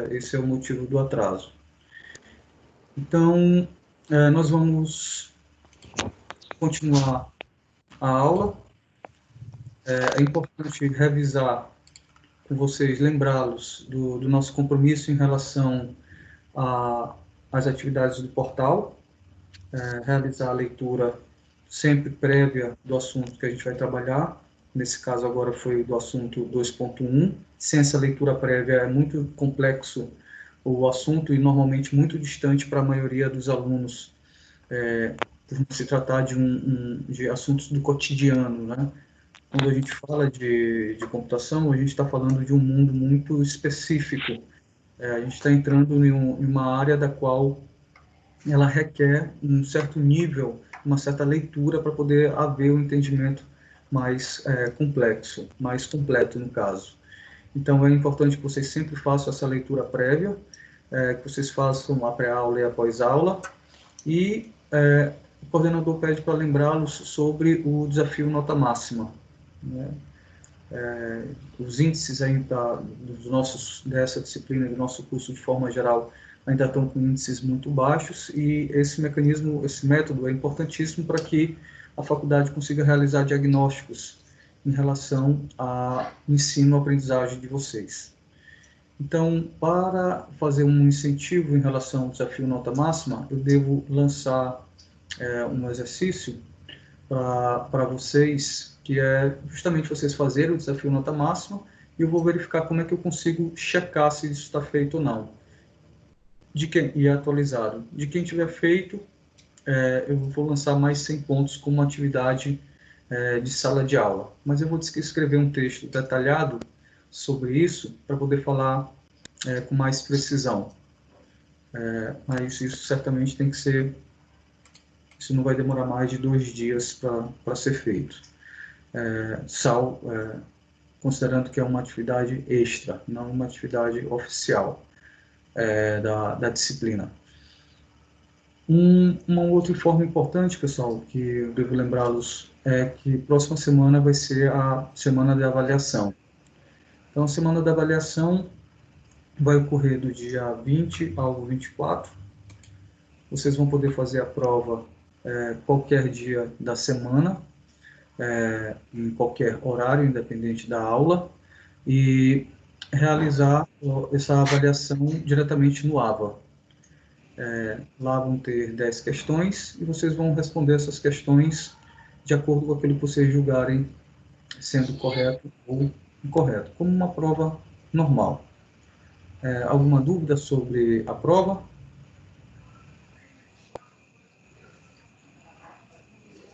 esse é o motivo do atraso. Então, nós vamos continuar a aula. É importante revisar com vocês, lembrá-los do nosso compromisso em relação às atividades do portal, realizar a leitura sempre prévia do assunto que a gente vai trabalhar. Nesse caso agora foi do assunto 2.1. Sem essa leitura prévia é muito complexo o assunto e normalmente muito distante para a maioria dos alunos, por se tratar de assuntos do cotidiano, né? Quando a gente fala de computação, a gente está falando de um mundo muito específico. A gente está entrando em uma área da qual ela requer um certo nível, uma certa leitura para poder haver um entendimento mais complexo, mais completo no caso. Então é importante que vocês sempre façam essa leitura prévia, que vocês façam a pré-aula e a pós-aula, e o coordenador pede para lembrá-los sobre o desafio nota máxima, né? Os índices ainda dessa disciplina, do nosso curso de forma geral, ainda estão com índices muito baixos, e esse mecanismo, esse método é importantíssimo para que a faculdade consiga realizar diagnósticos em relação ao ensino-aprendizagem de vocês. Então, para fazer um incentivo em relação ao desafio nota máxima, eu devo lançar um exercício para vocês, que é justamente vocês fazerem o desafio nota máxima, e eu vou verificar como é que eu consigo checar se isso está feito ou não. E é atualizado. De quem tiver feito, eu vou lançar mais 100 pontos como atividade de sala de aula. Mas eu vou escrever um texto detalhado sobre isso para poder falar com mais precisão. Mas isso certamente tem que ser, isso não vai demorar mais de 2 dias para ser feito. Considerando que é uma atividade extra, não uma atividade oficial da disciplina. Uma outra informe importante, pessoal, que eu devo lembrá-los, é que próxima semana vai ser a semana de avaliação. Então, a semana da avaliação vai ocorrer do dia 20 ao 24. Vocês vão poder fazer a prova qualquer dia da semana, em qualquer horário, independente da aula, e realizar essa avaliação diretamente no AVA. Lá vão ter 10 questões e vocês vão responder essas questões de acordo com aquilo que vocês julgarem sendo correto ou incorreto, como uma prova normal. Alguma dúvida sobre a prova?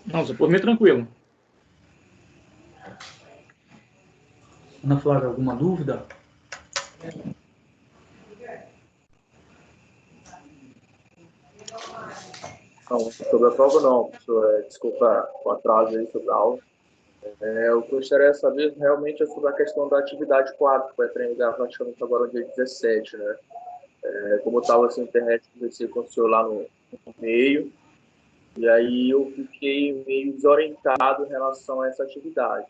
Nossa, por mim tranquilo. Ana Flávia, alguma dúvida? Não, sobre a prova não, professor. Desculpa o atraso aí sobre a aula. Eu gostaria de saber realmente sobre a questão da atividade 4, que vai terminar praticamente agora no dia 17, né? Como estava essa internet, conversei com o senhor lá no meio, e aí eu fiquei meio desorientado em relação a essa atividade.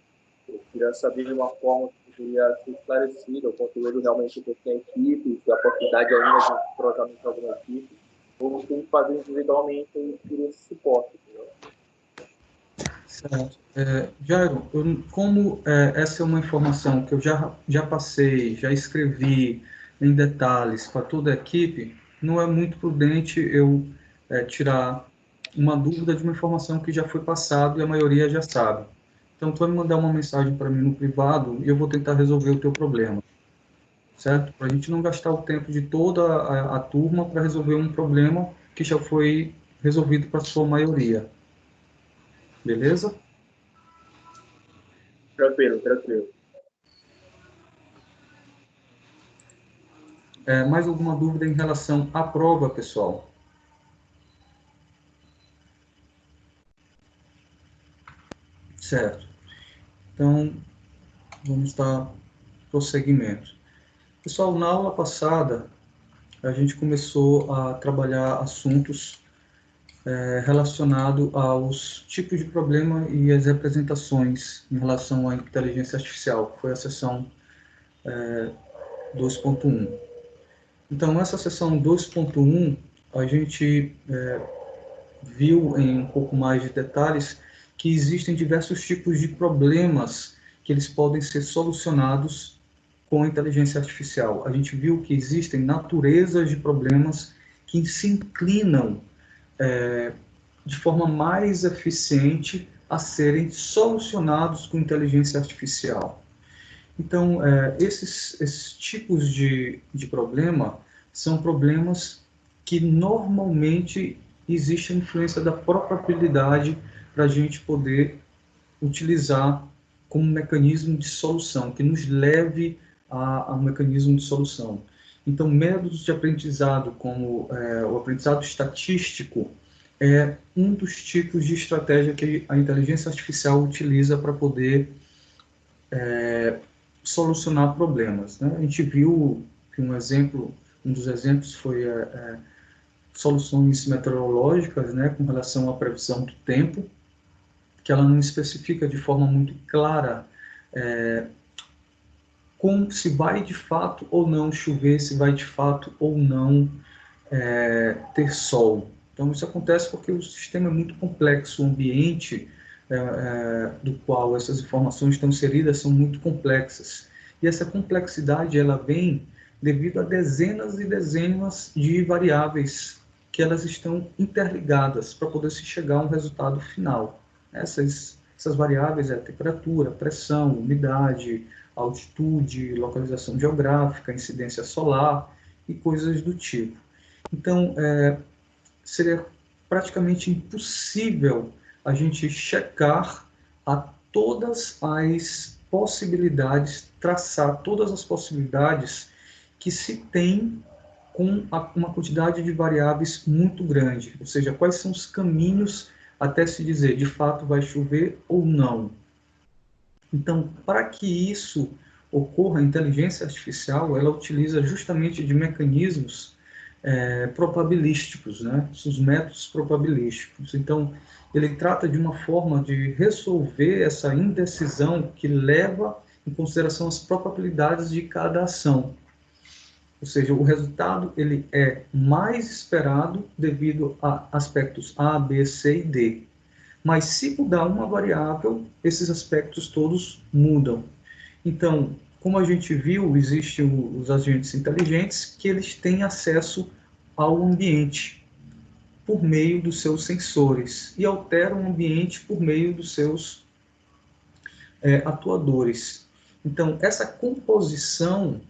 Eu queria saber de uma forma que poderia ser esclarecida, o conteúdo realmente que tem equipe, se a possibilidade ainda de cruzamento de alguma equipe, ou tem que fazer individualmente e queria esse suporte. Entendeu? Certo. Jairo, como essa é uma informação que eu já passei, já escrevi em detalhes para toda a equipe, não é muito prudente eu tirar uma dúvida de uma informação que já foi passada e a maioria já sabe. Então, tu vai me mandar uma mensagem para mim no privado e eu vou tentar resolver o teu problema, certo? Para a gente não gastar o tempo de toda a turma para resolver um problema que já foi resolvido para a sua maioria. Beleza? Tranquilo, tranquilo. Mais alguma dúvida em relação à prova, pessoal? Certo. Então, vamos dar prosseguimento. Pessoal, na aula passada, a gente começou a trabalhar assuntos relacionados aos tipos de problema e as representações em relação à inteligência artificial, que foi a sessão 2.1. Então, nessa seção 2.1, a gente viu em um pouco mais de detalhes que existem diversos tipos de problemas que eles podem ser solucionados com a inteligência artificial. A gente viu que existem naturezas de problemas que se inclinam de forma mais eficiente a serem solucionados com inteligência artificial. Então, esses tipos de problema são problemas que normalmente existe a influência da probabilidade para a gente poder utilizar como mecanismo de solução, que nos leve a um mecanismo de solução. Então, métodos de aprendizado, como o aprendizado estatístico, é um dos tipos de estratégia que a inteligência artificial utiliza para poder solucionar problemas, né? A gente viu que um dos exemplos foi soluções meteorológicas, né, com relação à previsão do tempo, que ela não especifica de forma muito clara como se vai de fato ou não chover, se vai de fato ou não ter sol. Então isso acontece porque o sistema é muito complexo, o ambiente do qual essas informações estão inseridas são muito complexas. E essa complexidade ela vem devido a dezenas e dezenas de variáveis que elas estão interligadas para poder se chegar a um resultado final. Essas variáveis é a temperatura, pressão, umidade, altitude, localização geográfica, incidência solar e coisas do tipo. Então, seria praticamente impossível a gente checar a todas as possibilidades, traçar todas as possibilidades que se tem com uma quantidade de variáveis muito grande, ou seja, quais são os caminhos até se dizer de fato vai chover ou não. Então, para que isso ocorra, a inteligência artificial ela utiliza justamente de mecanismos probabilísticos, né? Os métodos probabilísticos. Então, ele trata de uma forma de resolver essa indecisão que leva em consideração as probabilidades de cada ação. Ou seja, o resultado ele é mais esperado devido a aspectos A, B, C e D. Mas se mudar uma variável, esses aspectos todos mudam. Então, como a gente viu, existem os agentes inteligentes que eles têm acesso ao ambiente por meio dos seus sensores e alteram o ambiente por meio dos seus atuadores. Então, essa composição,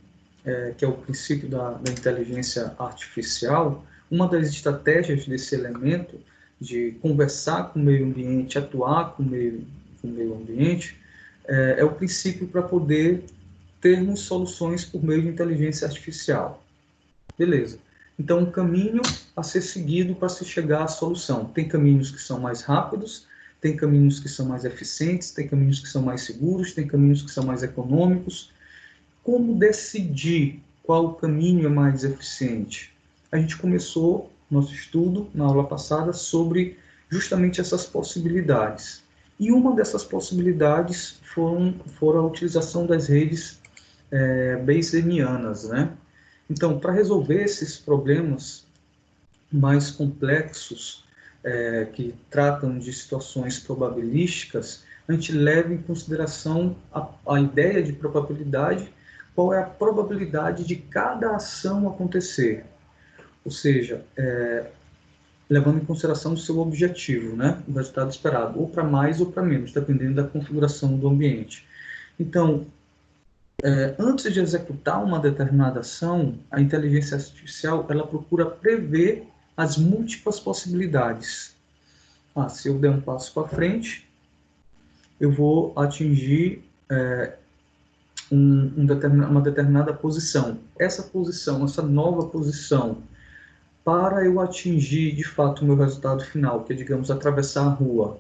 que é o princípio da inteligência artificial, uma das estratégias desse elemento de conversar com o meio ambiente, atuar com o meio ambiente, é o princípio para poder termos soluções por meio de inteligência artificial. Beleza. Então, um caminho a ser seguido para se chegar à solução. Tem caminhos que são mais rápidos, tem caminhos que são mais eficientes, tem caminhos que são mais seguros, tem caminhos que são mais econômicos. Como decidir qual caminho é mais eficiente? A gente começou nosso estudo na aula passada sobre justamente essas possibilidades. E uma dessas possibilidades foram a utilização das redes bayesianas, né? Então, para resolver esses problemas mais complexos, que tratam de situações probabilísticas, a gente leva em consideração a ideia de probabilidade, qual é a probabilidade de cada ação acontecer. Ou seja, levando em consideração o seu objetivo, né? O resultado esperado, ou para mais ou para menos, dependendo da configuração do ambiente. Então, antes de executar uma determinada ação, a inteligência artificial ela procura prever as múltiplas possibilidades. Se eu der um passo para frente, eu vou atingir uma determinada posição. Essa nova posição, para eu atingir de fato o meu resultado final, que é, digamos, atravessar a rua,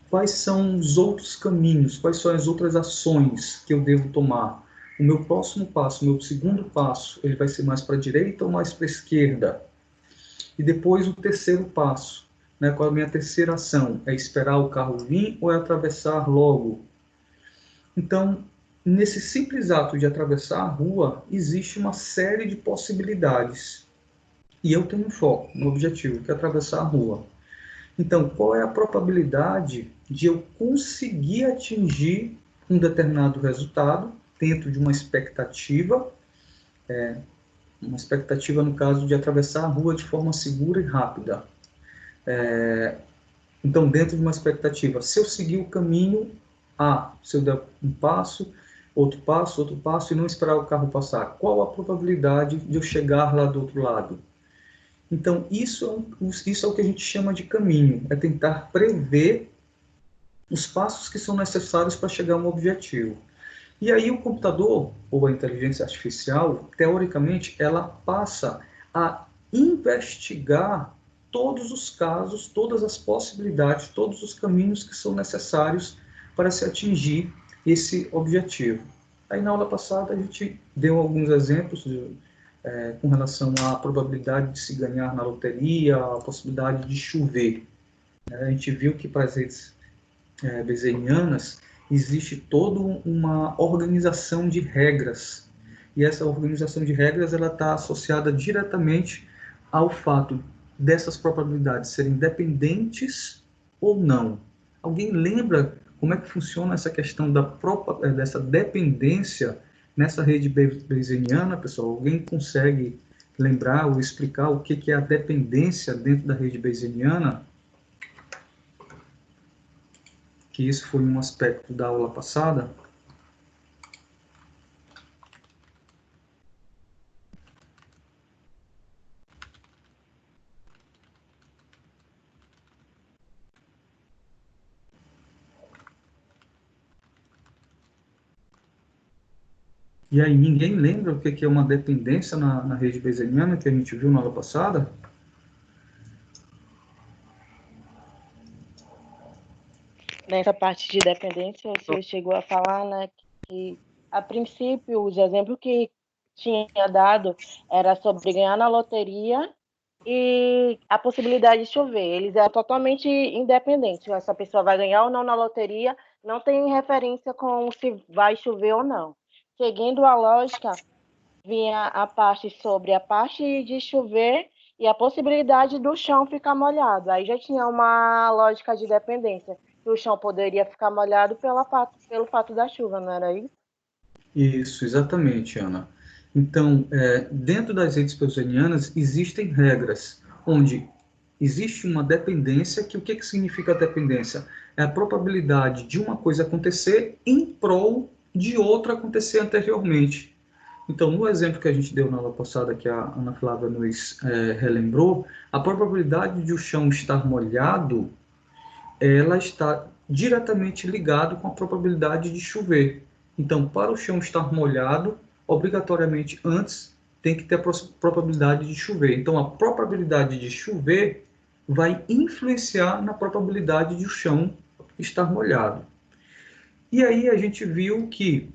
quais são os outros caminhos, quais são as outras ações que eu devo tomar? O meu próximo passo, o meu segundo passo, ele vai ser mais para a direita ou mais para a esquerda? E depois o terceiro passo, né? Qual é a minha terceira ação? É esperar o carro vir ou é atravessar logo? Então, nesse simples ato de atravessar a rua, existe uma série de possibilidades. E eu tenho um foco, um objetivo, que é atravessar a rua. Então, qual é a probabilidade de eu conseguir atingir um determinado resultado dentro de uma expectativa no caso de atravessar a rua de forma segura e rápida. Então, dentro de uma expectativa, se eu seguir o caminho A, se eu der um passo, outro passo, e não esperar o carro passar, qual a probabilidade de eu chegar lá do outro lado? Então, isso é o que a gente chama de caminho, é tentar prever os passos que são necessários para chegar a um objetivo. E aí o computador, ou a inteligência artificial, teoricamente, ela passa a investigar todos os casos, todas as possibilidades, todos os caminhos que são necessários para se atingir esse objetivo. Aí na aula passada a gente deu alguns exemplos com relação à probabilidade de se ganhar na loteria, a possibilidade de chover. A gente viu que para as redes bezenianas existe toda uma organização de regras. E essa organização de regras ela está associada diretamente ao fato dessas probabilidades serem dependentes ou não. Alguém lembra como é que funciona essa questão dessa dependência nessa rede bayesiana, pessoal? Alguém consegue lembrar ou explicar o que é a dependência dentro da rede bayesiana? Que isso foi um aspecto da aula passada. E aí, ninguém lembra o que é uma dependência na rede bayesiana que a gente viu na aula passada? Nessa parte de dependência, você chegou a falar, né, que a princípio os exemplos que tinha dado era sobre ganhar na loteria e a possibilidade de chover. Eles eram totalmente independentes. Essa pessoa vai ganhar ou não na loteria, não tem referência com se vai chover ou não. Seguindo a lógica, vinha a parte sobre a parte de chover e a possibilidade do chão ficar molhado. Aí já tinha uma lógica de dependência, que o chão poderia ficar molhado pelo fato da chuva, não era isso? Isso, exatamente, Ana. Então, dentro das redes bayesianas existem regras, onde existe uma dependência, que o que significa a dependência? É a probabilidade de uma coisa acontecer em prol de outra acontecer anteriormente. Então, no exemplo que a gente deu na aula passada, que a Ana Flávia nos relembrou, a probabilidade de o chão estar molhado, ela está diretamente ligada com a probabilidade de chover. Então, para o chão estar molhado, obrigatoriamente antes tem que ter a probabilidade de chover. Então, a probabilidade de chover vai influenciar na probabilidade de o chão estar molhado. E aí a gente viu que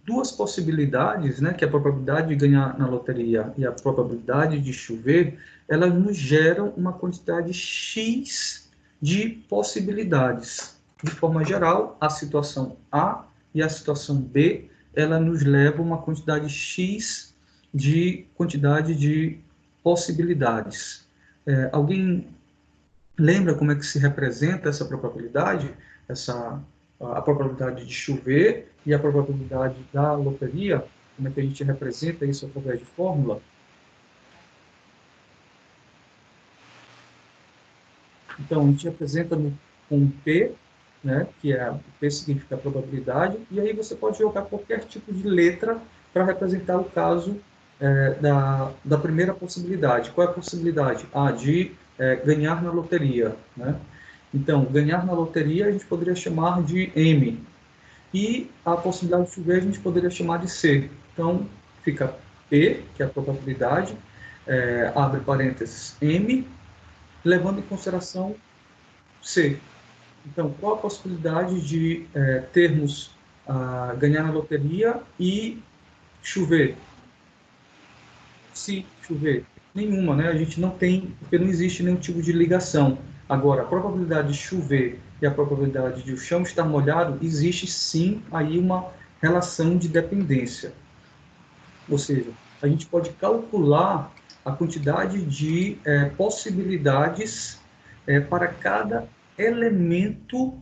duas possibilidades, né, que é a probabilidade de ganhar na loteria e a probabilidade de chover, elas nos geram uma quantidade X de possibilidades. De forma geral, a situação A e a situação B, ela nos leva a uma quantidade X de possibilidades. Alguém lembra como é que se representa essa probabilidade? A probabilidade de chover e a probabilidade da loteria, como é que a gente representa isso através de fórmula? Então, a gente representa com P, né, que o P significa a probabilidade, e aí você pode jogar qualquer tipo de letra para representar o caso da primeira possibilidade. Qual é a possibilidade? De ganhar na loteria, né? Então, ganhar na loteria a gente poderia chamar de M. E a possibilidade de chover a gente poderia chamar de C. Então, fica P, que é a probabilidade, abre parênteses, M, levando em consideração C. Então, qual a possibilidade de termos ganhar na loteria e chover? Se chover? Nenhuma, né? A gente não tem, porque não existe nenhum tipo de ligação. Agora, a probabilidade de chover e a probabilidade de o chão estar molhado, existe sim aí uma relação de dependência. Ou seja, a gente pode calcular a quantidade de possibilidades para cada elemento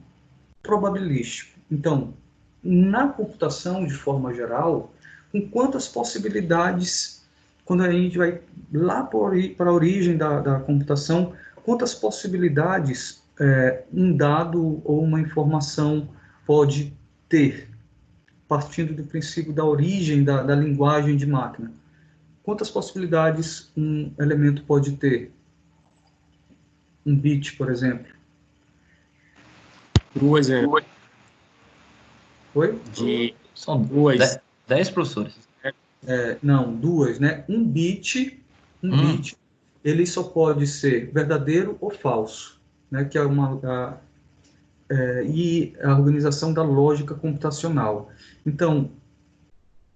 probabilístico. Então, na computação, de forma geral, com quantas possibilidades, quando a gente vai lá para a origem da computação, quantas possibilidades um dado ou uma informação pode ter, partindo do princípio da origem da linguagem de máquina? Quantas possibilidades um elemento pode ter? Um bit, por exemplo. Duas, Oi? São duas. 10 professores. Não, duas, né? Um bit, ele só pode ser verdadeiro ou falso, né? Que é e a organização da lógica computacional. Então,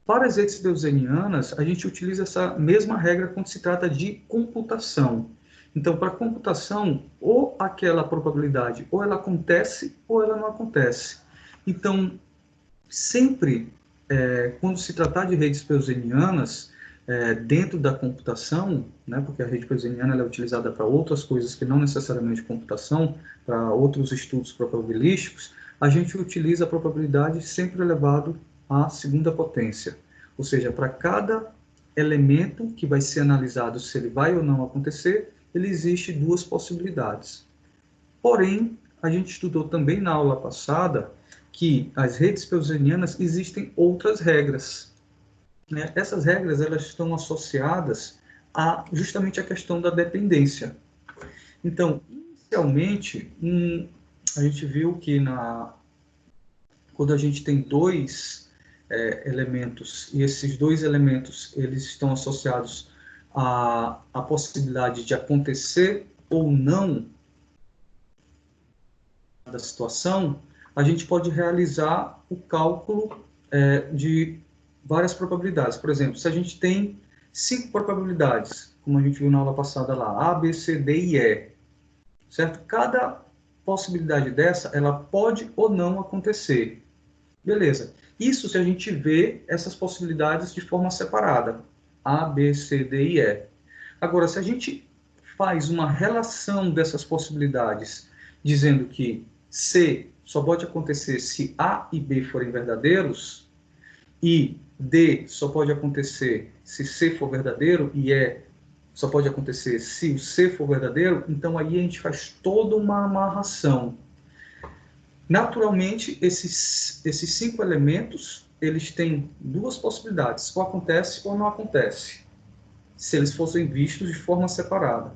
para as redes gaussianas, a gente utiliza essa mesma regra quando se trata de computação. Então, para computação, ou aquela probabilidade, ou ela acontece, ou ela não acontece. Então, sempre, quando se tratar de redes gaussianas, dentro da computação, né, porque a rede gaussiana é utilizada para outras coisas que não necessariamente computação, para outros estudos probabilísticos, a gente utiliza a probabilidade sempre elevado à segunda potência. Ou seja, para cada elemento que vai ser analisado se ele vai ou não acontecer, ele existe duas possibilidades. Porém, a gente estudou também na aula passada que as redes gaussianas existem outras regras. Né? Essas regras elas estão associadas justamente à questão da dependência. Então, inicialmente, a gente viu que quando a gente tem dois elementos, e esses dois elementos eles estão associados à possibilidade de acontecer ou não da situação, a gente pode realizar o cálculo de várias probabilidades. Por exemplo, se a gente tem 5 probabilidades, como a gente viu na aula passada lá, A, B, C, D e E, certo? Cada possibilidade dessa, ela pode ou não acontecer. Beleza. Isso se a gente vê essas possibilidades de forma separada, A, B, C, D e E. Agora, se a gente faz uma relação dessas possibilidades, dizendo que C só pode acontecer se A e B forem verdadeiros, e D só pode acontecer se C for verdadeiro, e E só pode acontecer se o C for verdadeiro, então aí a gente faz toda uma amarração. Naturalmente, esses 5 elementos, eles têm duas possibilidades, ou acontece ou não acontece, se eles fossem vistos de forma separada.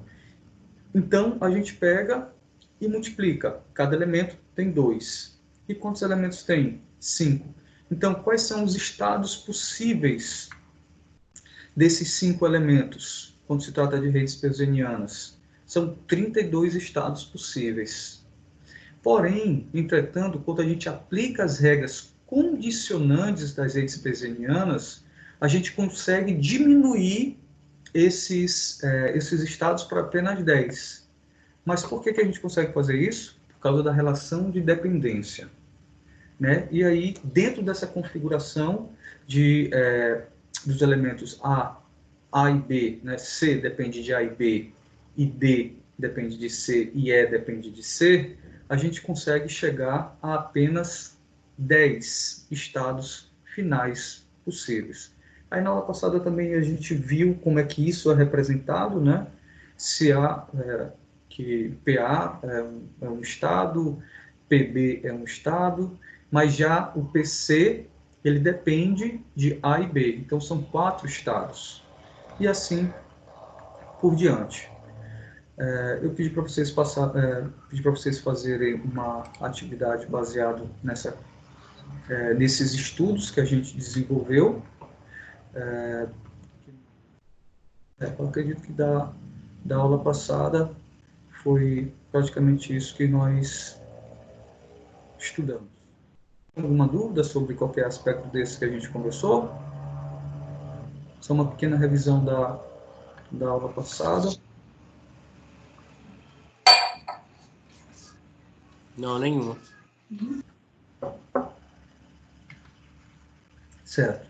Então, a gente pega e multiplica. Cada elemento tem 2. E quantos elementos tem? 5. Então, quais são os estados possíveis desses 5 elementos, quando se trata de redes gaussianas? São 32 estados possíveis. Porém, entretanto, quando a gente aplica as regras condicionantes das redes gaussianas, a gente consegue diminuir esses estados para apenas 10. Mas por que a gente consegue fazer isso? Por causa da relação de dependência. Né? E aí, dentro dessa configuração dos elementos A e B, né? C depende de A e B, e D depende de C, e E depende de C, a gente consegue chegar a apenas 10 estados finais possíveis. Aí na aula passada também a gente viu como é que isso é representado, né? Se que PA é um estado, PB é um estado, mas já o PC ele depende de A e B, então são 4 estados. E assim por diante. Eu pedi para vocês fazerem uma atividade baseada nesses estudos que a gente desenvolveu. Eu acredito que da aula passada foi praticamente isso que nós estudamos. Alguma dúvida sobre qualquer aspecto desse que a gente conversou? Só uma pequena revisão da aula passada. Não, nenhuma. Certo.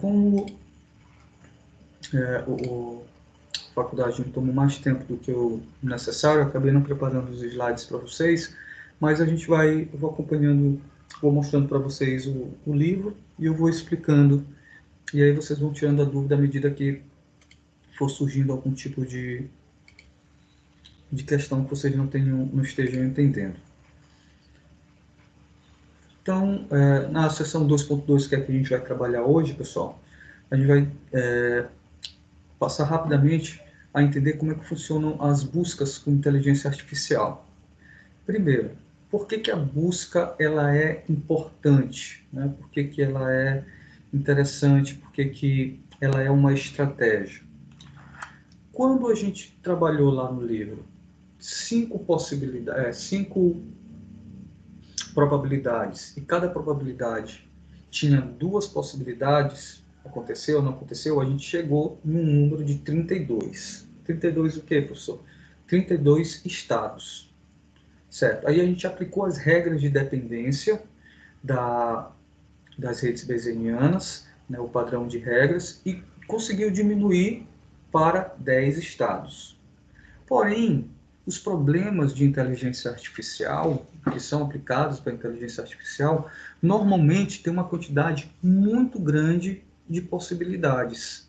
Como a faculdade me tomou mais tempo do que o necessário, eu acabei não preparando os slides para vocês, mas eu vou acompanhando, vou mostrando para vocês o livro e eu vou explicando, e aí vocês vão tirando a dúvida à medida que for surgindo algum tipo de questão que vocês não estejam entendendo. Então, na seção 2.2, que é a que a gente vai trabalhar hoje, pessoal, a gente vai passar rapidamente a entender como é que funcionam as buscas com inteligência artificial. Primeiro, por que a busca ela é importante? Né? Por que ela é interessante? Por que ela é uma estratégia? Quando a gente trabalhou lá no livro 5 probabilidades, e cada probabilidade tinha 2 possibilidades, aconteceu ou não aconteceu, a gente chegou num número de 32. 32 o quê, professor? 32 estados. Certo. Aí a gente aplicou as regras de dependência das redes bayesianas, né, o padrão de regras, e conseguiu diminuir para 10 estados. Porém, os problemas de inteligência artificial, que são aplicados para a inteligência artificial, normalmente têm uma quantidade muito grande de possibilidades.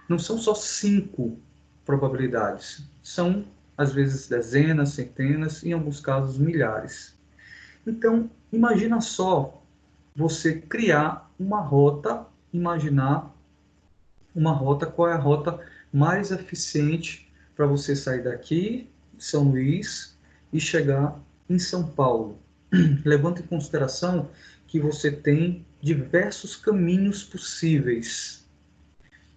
Não são só 5 probabilidades, são às vezes dezenas, centenas, em alguns casos milhares. Então, imagina só você criar uma rota, imaginar uma rota, qual é a rota mais eficiente para você sair daqui, São Luís, e chegar em São Paulo. Levando em consideração que você tem diversos caminhos possíveis.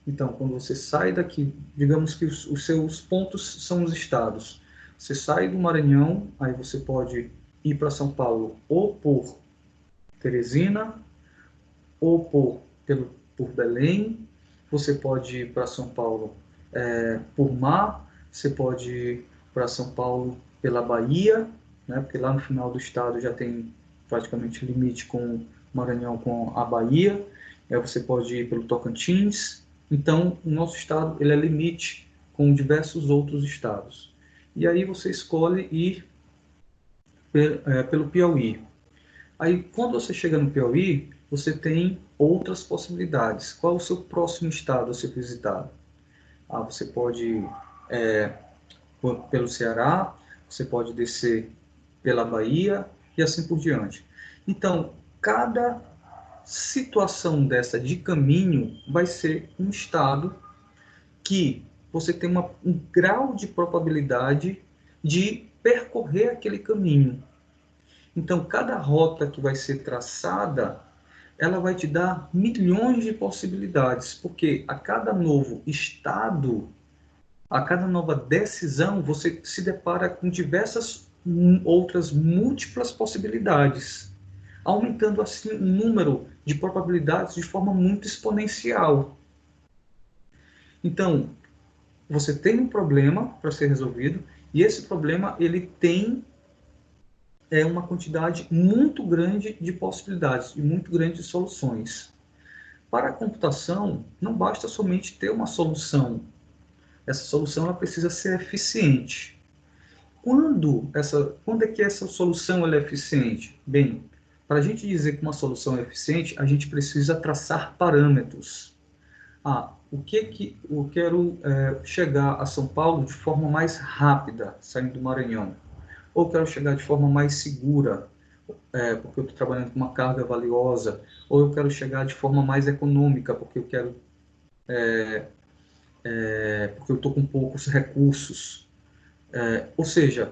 Então, quando você sai daqui, digamos que os seus pontos são os estados. Você sai do Maranhão, aí você pode ir para São Paulo ou por Teresina, ou por Belém. Você pode ir para São Paulo por mar, você pode ir para São Paulo pela Bahia, né, porque lá no final do estado já tem praticamente limite com o Maranhão, com a Bahia. Você pode ir pelo Tocantins. Então, o nosso estado ele é limite com diversos outros estados. E aí você escolhe ir pelo Piauí. Aí, quando você chega no Piauí, você tem outras possibilidades. Qual é o seu próximo estado a ser visitado? Você pode ir pelo Ceará, você pode descer pela Bahia e assim por diante. Então, cada situação dessa de caminho vai ser um estado que você tem um grau de probabilidade de percorrer aquele caminho. Então, cada rota que vai ser traçada, ela vai te dar milhões de possibilidades, porque a cada novo estado, a cada nova decisão, você se depara com diversas outras múltiplas possibilidades, aumentando assim o número de probabilidades de forma muito exponencial. Então, você tem um problema para ser resolvido, e esse problema ele tem uma quantidade muito grande de possibilidades e muito grande de soluções. Para a computação, não basta somente ter uma solução. Essa solução ela precisa ser eficiente. Quando é que essa solução ela é eficiente? Bem, para a gente dizer que uma solução é eficiente, a gente precisa traçar parâmetros. Eu quero chegar a São Paulo de forma mais rápida, saindo do Maranhão. Ou quero chegar de forma mais segura, porque eu estou trabalhando com uma carga valiosa, ou eu quero chegar de forma mais econômica, porque eu quero, porque eu estou com poucos recursos. Ou seja,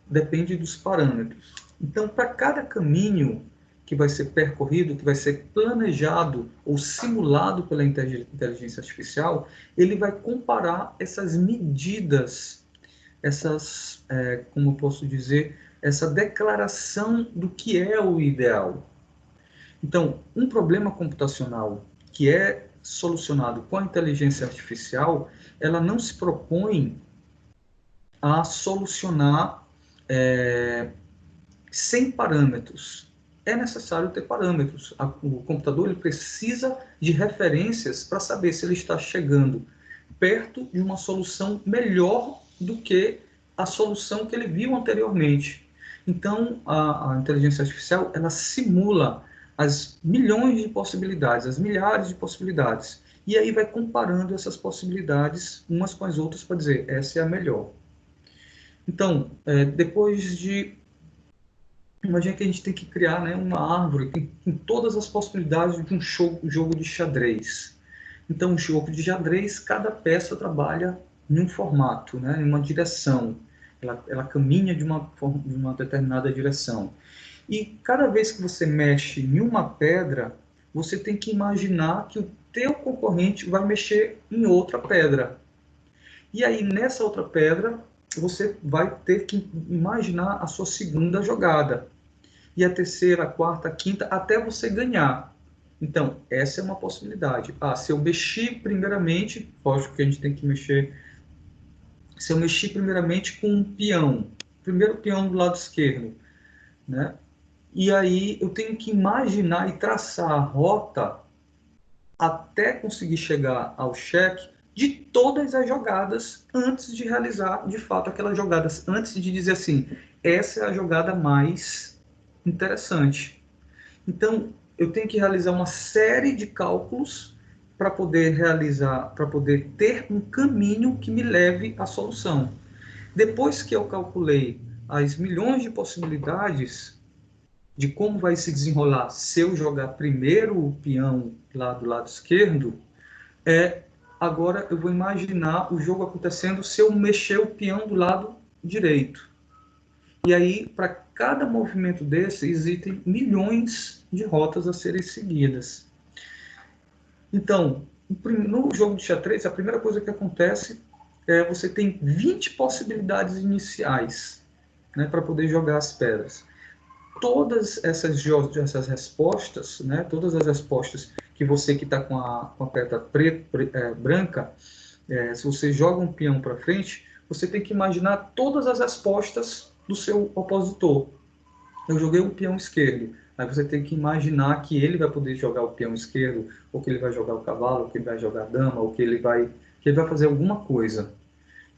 depende dos parâmetros. Então, para cada caminho que vai ser percorrido, que vai ser planejado ou simulado pela inteligência artificial, ele vai comparar essas medidas, como eu posso dizer, essa declaração do que é o ideal. Então, um problema computacional que é solucionado com a inteligência artificial, ela não se propõe a solucionar sem parâmetros. é necessário ter parâmetros. O computador ele precisa de referências para saber se ele está chegando perto de uma solução melhor do que a solução que ele viu anteriormente. Então, a inteligência artificial, ela simula as milhões de possibilidades, as milhares de possibilidades, e aí vai comparando essas possibilidades umas com as outras para dizer, essa é a melhor. Então, depois de... Imagina que a gente tem que criar, né, uma árvore com todas as possibilidades de um jogo de xadrez. Então, o jogo de xadrez, cada peça trabalha em um formato, né, em uma direção. Ela caminha de uma determinada direção. E cada vez que você mexe em uma pedra, você tem que imaginar que o teu concorrente vai mexer em outra pedra. E aí, nessa outra pedra, você vai ter que imaginar a sua segunda jogada. E a terceira, a quarta, a quinta, até você ganhar. Então, essa é uma possibilidade. Se eu mexi primeiramente, lógico que a gente tem que mexer. Se eu mexi primeiramente com um peão, primeiro peão do lado esquerdo, né? E aí eu tenho que imaginar e traçar a rota até conseguir chegar ao cheque de todas as jogadas antes de realizar, de fato, aquelas jogadas, antes de dizer assim, essa é a jogada mais interessante. Então, eu tenho que realizar uma série de cálculos para poder ter um caminho que me leve à solução. Depois que eu calculei as milhões de possibilidades de como vai se desenrolar se eu jogar primeiro o peão lá do lado esquerdo, agora eu vou imaginar o jogo acontecendo se eu mexer o peão do lado direito. E aí, para cada movimento desse, existem milhões de rotas a serem seguidas. Então, no jogo de xadrez, a primeira coisa que acontece você tem 20 possibilidades iniciais, né, para poder jogar as pedras. Todas essas respostas, né, todas as respostas que você que está com a pedra branca, se você joga um peão para frente, você tem que imaginar todas as respostas do seu opositor. Eu joguei o peão esquerdo, aí você tem que imaginar que ele vai poder jogar o peão esquerdo, ou que ele vai jogar o cavalo, ou que ele vai jogar a dama, ou que ele vai fazer alguma coisa.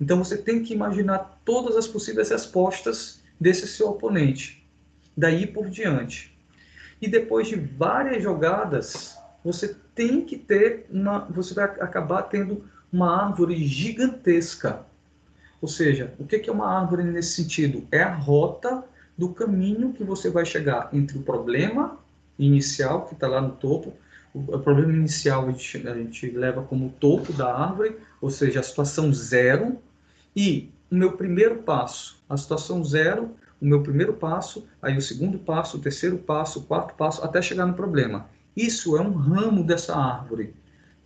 Então você tem que imaginar todas as possíveis respostas desse seu oponente. Daí por diante. E depois de várias jogadas, você vai acabar tendo uma árvore gigantesca. Ou seja, o que é uma árvore nesse sentido? É a rota do caminho que você vai chegar entre o problema inicial, que está lá no topo. O problema inicial a gente leva como topo da árvore, ou seja, a situação zero. E o meu primeiro passo, a situação zero, o meu primeiro passo, aí o segundo passo, o terceiro passo, o quarto passo, até chegar no problema. Isso é um ramo dessa árvore.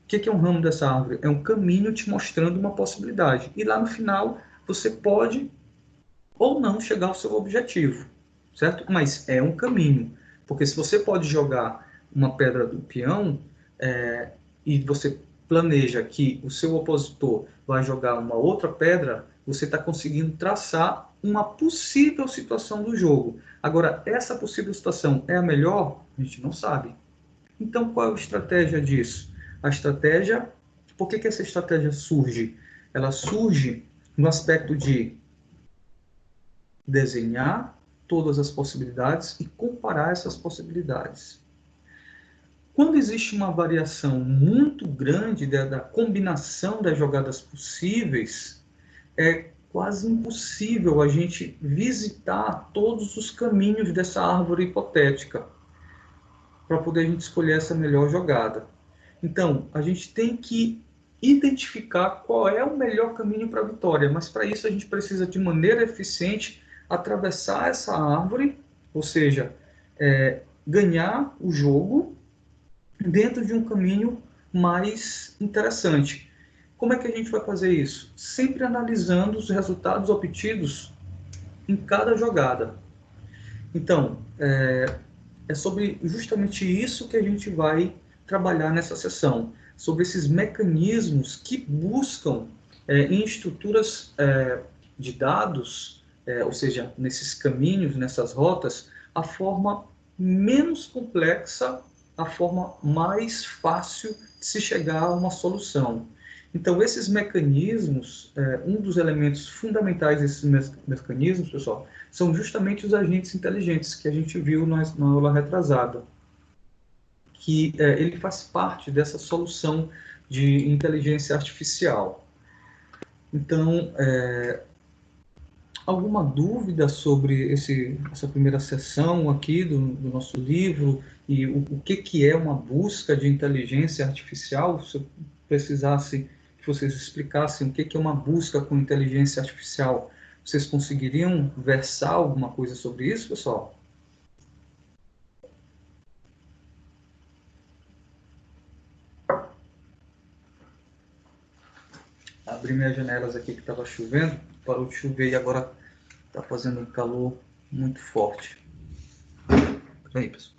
O que é um ramo dessa árvore? É um caminho te mostrando uma possibilidade. E lá no final, você pode ou não chegar ao seu objetivo, certo? Mas é um caminho. Porque se você pode jogar uma pedra do peão e você planeja que o seu opositor vai jogar uma outra pedra, você está conseguindo traçar uma possível situação do jogo. Agora, essa possível situação é a melhor? A gente não sabe. Então, qual é a estratégia disso? A estratégia... Por que essa estratégia surge? Ela surge no aspecto de desenhar todas as possibilidades e comparar essas possibilidades. Quando existe uma variação muito grande da combinação das jogadas possíveis, é quase impossível a gente visitar todos os caminhos dessa árvore hipotética para poder a gente escolher essa melhor jogada. Então, a gente tem que identificar qual é o melhor caminho para a vitória, mas para isso a gente precisa, de maneira eficiente, atravessar essa árvore, ou seja, ganhar o jogo dentro de um caminho mais interessante. Como é que a gente vai fazer isso? Sempre analisando os resultados obtidos em cada jogada. Então, é sobre justamente isso que a gente vai trabalhar nessa sessão, sobre esses mecanismos que buscam, em estruturas de dados, ou seja, nesses caminhos, nessas rotas, a forma menos complexa a forma mais fácil de se chegar a uma solução. Então, esses mecanismos, um dos elementos fundamentais desses mecanismos, pessoal, são justamente os agentes inteligentes que a gente viu na aula retrasada, que ele faz parte dessa solução de inteligência artificial. Então, alguma dúvida sobre essa primeira sessão aqui do nosso livro e o que é uma busca de inteligência artificial? Se eu precisasse que vocês explicassem o que é uma busca com inteligência artificial, vocês conseguiriam versar alguma coisa sobre isso, pessoal? Abri minhas janelas aqui que estava chovendo, parou de chover e agora está fazendo um calor muito forte. Aí, pessoal.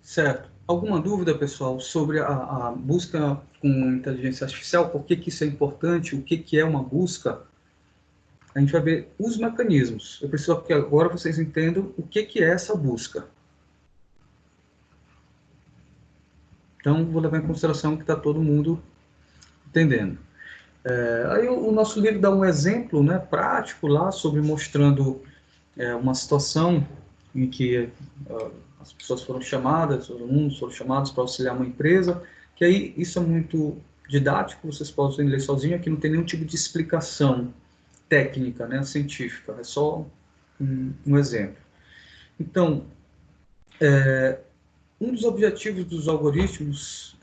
Certo. Alguma dúvida, pessoal, sobre a busca com inteligência artificial? Por que isso é importante? O que é uma busca? A gente vai ver os mecanismos. Eu preciso que agora vocês entendam o que é essa busca. Então, vou levar em consideração que está todo mundo entendendo. Aí o nosso livro dá um exemplo, né, prático lá, sobre mostrando uma situação em que as pessoas foram chamadas, os alunos foram chamados para auxiliar uma empresa, que aí isso é muito didático, vocês podem ler sozinho, aqui não tem nenhum tipo de explicação técnica, né, científica, é só um exemplo. Então, um dos objetivos dos algoritmos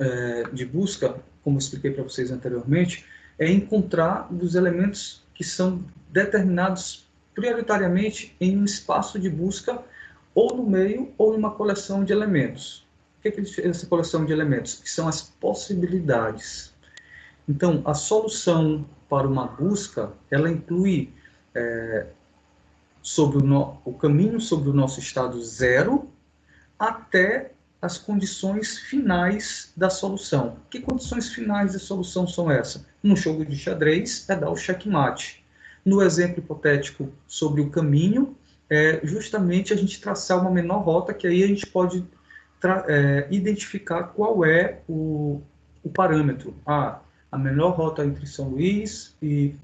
de busca, como eu expliquei para vocês anteriormente, é encontrar os elementos que são determinados prioritariamente em um espaço de busca ou no meio ou em uma coleção de elementos. O que é essa coleção de elementos? Que são as possibilidades. Então, a solução para uma busca, ela inclui sobre o caminho sobre o nosso estado zero até as condições finais da solução. Que condições finais da solução são essas? No jogo de xadrez, é dar o checkmate. No exemplo hipotético sobre o caminho, é justamente a gente traçar uma menor rota, que aí a gente pode identificar qual é o parâmetro. A melhor rota entre São Luís e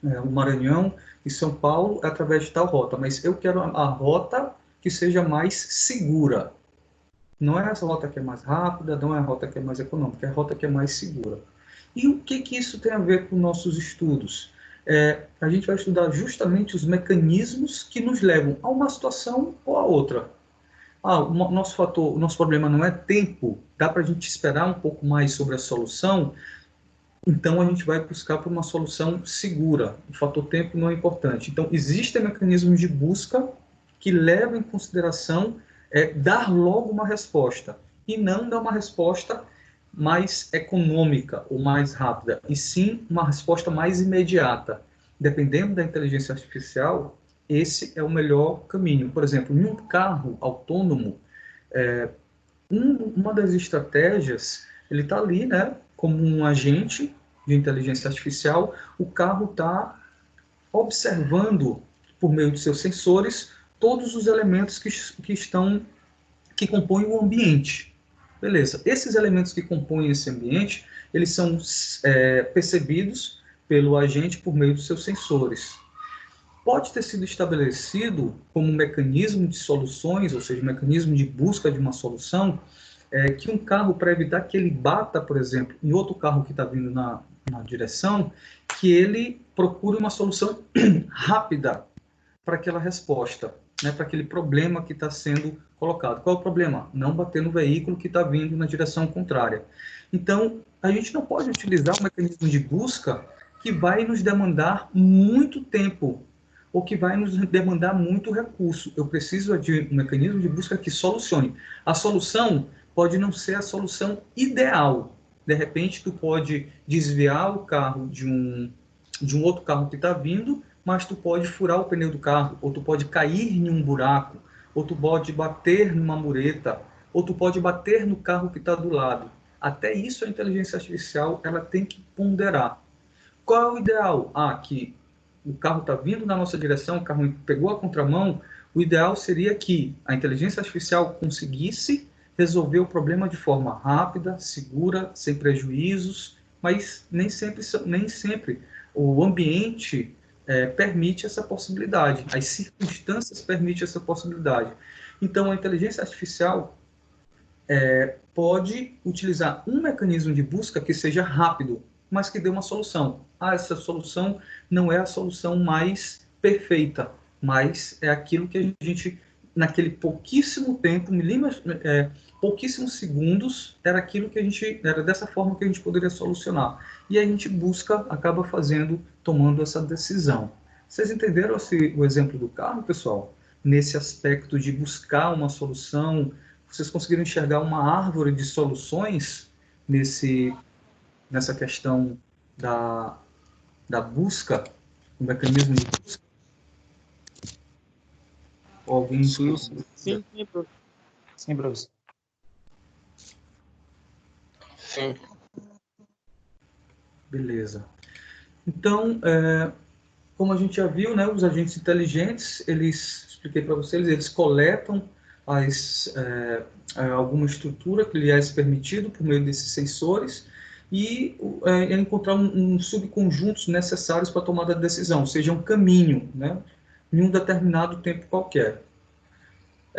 o Maranhão e São Paulo é através de tal rota, mas eu quero a rota que seja mais segura. Não é essa rota que é mais rápida, não é a rota que é mais econômica, é a rota que é mais segura. E o que isso tem a ver com nossos estudos? A gente vai estudar justamente os mecanismos que nos levam a uma situação ou a outra. O nosso problema não é tempo, dá para a gente esperar um pouco mais sobre a solução, então a gente vai buscar por uma solução segura. O fator tempo não é importante. Então, existem mecanismos de busca que levam em consideração dar logo uma resposta, e não dar uma resposta mais econômica ou mais rápida, e sim uma resposta mais imediata. Dependendo da inteligência artificial, esse é o melhor caminho. Por exemplo, em um carro autônomo, uma das estratégias, ele está ali, né, como um agente de inteligência artificial, o carro está observando, por meio de seus sensores, todos os elementos que compõem o ambiente. Beleza. Esses elementos que compõem esse ambiente, eles são percebidos pelo agente por meio dos seus sensores. Pode ter sido estabelecido como um mecanismo de soluções, ou seja, um mecanismo de busca de uma solução, que um carro, para evitar que ele bata, por exemplo, em outro carro que está vindo na direção, que ele procure uma solução rápida para aquela resposta, né, para aquele problema que está sendo colocado. Qual é o problema? Não bater no veículo que está vindo na direção contrária. Então, a gente não pode utilizar um mecanismo de busca que vai nos demandar muito tempo, ou que vai nos demandar muito recurso. Eu preciso de um mecanismo de busca que solucione. A solução pode não ser a solução ideal. De repente, tu pode desviar o carro de um outro carro que está vindo, mas tu pode furar o pneu do carro, ou tu pode cair em um buraco, ou tu pode bater numa mureta, ou tu pode bater no carro que está do lado. Até isso a inteligência artificial ela tem que ponderar. Qual é o ideal? Que o carro está vindo na nossa direção, o carro pegou a contramão, o ideal seria que a inteligência artificial conseguisse resolver o problema de forma rápida, segura, sem prejuízos, mas nem sempre o ambiente permite essa possibilidade, as circunstâncias permitem essa possibilidade. Então, a inteligência artificial pode utilizar um mecanismo de busca que seja rápido, mas que dê uma solução. Essa solução não é a solução mais perfeita, mas é aquilo que a gente, naquele pouquíssimo tempo, pouquíssimos segundos, era dessa forma que a gente poderia solucionar. E a gente acaba tomando essa decisão. Vocês entenderam o exemplo do carro, pessoal? Nesse aspecto de buscar uma solução, vocês conseguiram enxergar uma árvore de soluções nessa questão da busca, do mecanismo de busca? Alguém? Sim, professor. Sim, professor. Sim. Beleza. Então, como a gente já viu, né, os agentes inteligentes, expliquei para vocês, eles coletam alguma estrutura que lhe é permitido por meio desses sensores e encontrar subconjuntos necessários para a tomada de decisão, ou seja, um caminho, né, em um determinado tempo qualquer.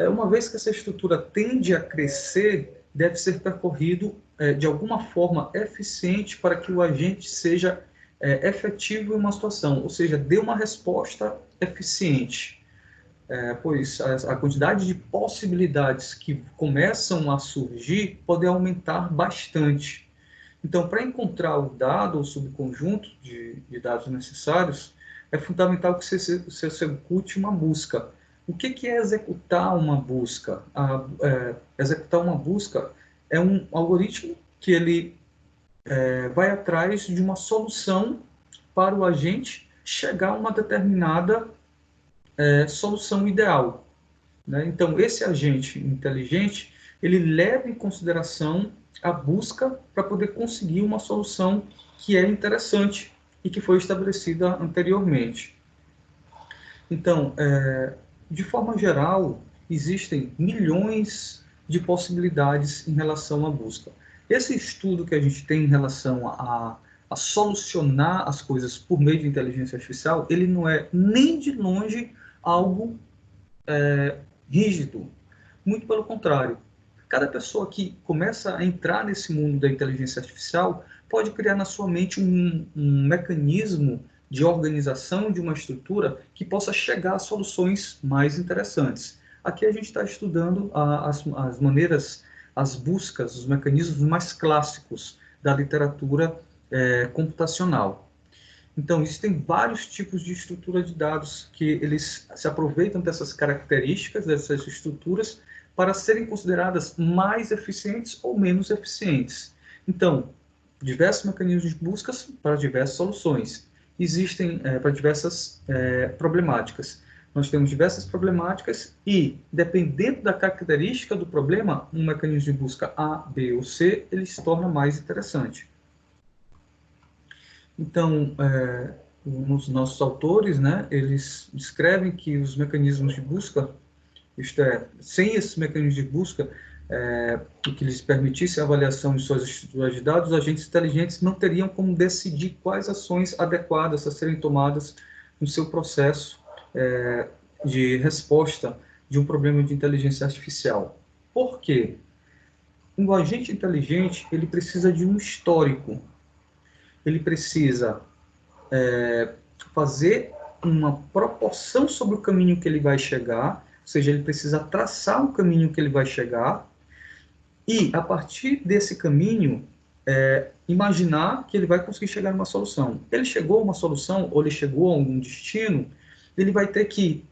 Uma vez que essa estrutura tende a crescer, deve ser percorrido de alguma forma eficiente para que o agente seja efetivo em uma situação, ou seja, dê uma resposta eficiente. Pois a quantidade de possibilidades que começam a surgir pode aumentar bastante. Então, para encontrar o dado ou subconjunto de dados necessários, é fundamental que você execute uma busca. O que é executar uma busca? Executar uma busca é um algoritmo que ele vai atrás de uma solução para o agente chegar a uma determinada solução ideal, né? Então, esse agente inteligente, ele leva em consideração a busca para poder conseguir uma solução que é interessante e que foi estabelecida anteriormente. Então, de forma geral, existem milhões de possibilidades em relação à busca. Esse estudo que a gente tem em relação a solucionar as coisas por meio de inteligência artificial, ele não é nem de longe algo rígido. Muito pelo contrário. Cada pessoa que começa a entrar nesse mundo da inteligência artificial pode criar na sua mente um mecanismo de organização de uma estrutura que possa chegar a soluções mais interessantes. Aqui a gente está estudando as maneiras, as buscas, os mecanismos mais clássicos da literatura computacional. Então, existem vários tipos de estrutura de dados que eles se aproveitam dessas características, dessas estruturas, para serem consideradas mais eficientes ou menos eficientes. Então, diversos mecanismos de buscas para diversas soluções. Existem para diversas problemáticas. Nós temos diversas problemáticas e, dependendo da característica do problema, um mecanismo de busca A, B ou C, ele se torna mais interessante. Então, os nossos autores, né, eles descrevem que os mecanismos de busca, isto é, sem esses mecanismos de busca, que lhes permitisse a avaliação de suas estruturas de dados, os agentes inteligentes não teriam como decidir quais ações adequadas a serem tomadas no seu processo de resposta de um problema de inteligência artificial. Por quê? Um agente inteligente, ele precisa de um histórico. Ele precisa fazer uma proporção sobre o caminho que ele vai chegar, ou seja, ele precisa traçar o caminho que ele vai chegar e, a partir desse caminho, imaginar que ele vai conseguir chegar a uma solução. Ele chegou a uma solução ou ele chegou a algum destino, ele vai ter que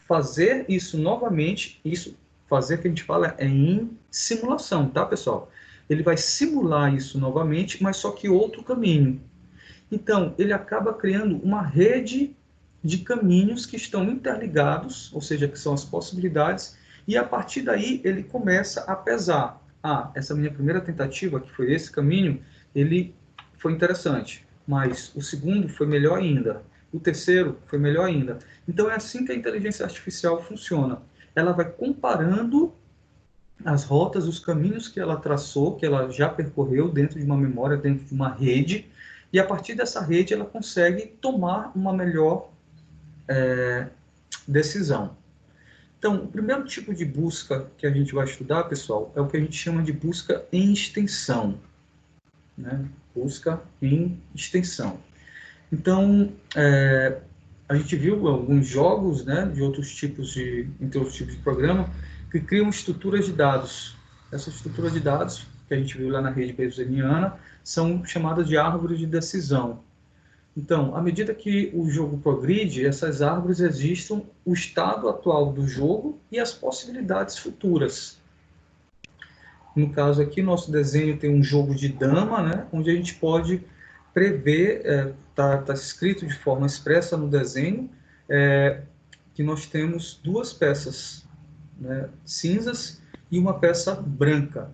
fazer isso novamente, isso fazer que a gente fala é em simulação, tá, pessoal? Ele vai simular isso novamente, mas só que outro caminho. Então, ele acaba criando uma rede de caminhos que estão interligados, ou seja, que são as possibilidades, e a partir daí ele começa a pesar. Ah, essa minha primeira tentativa, que foi esse caminho, ele foi interessante, mas o segundo foi melhor ainda, o terceiro foi melhor ainda. Então é assim que a inteligência artificial funciona. Ela vai comparando as rotas, os caminhos que ela traçou, que ela já percorreu dentro de uma memória, dentro de uma rede, e a partir dessa rede ela consegue tomar uma melhor decisão. Então, o primeiro tipo de busca que a gente vai estudar, pessoal, é o que a gente chama de busca em extensão, né? Busca em extensão. Então, a gente viu alguns jogos, né, de outros tipos entre outros tipos de programa, que criam estruturas de dados. Essas estruturas de dados, que a gente viu lá na rede bayesiana, são chamadas de árvores de decisão. Então, à medida que o jogo progride, essas árvores existem o estado atual do jogo e as possibilidades futuras. No caso aqui, nosso desenho tem um jogo de dama, né, onde a gente pode prever, tá escrito de forma expressa no desenho, que nós temos duas peças, né, cinzas e uma peça branca.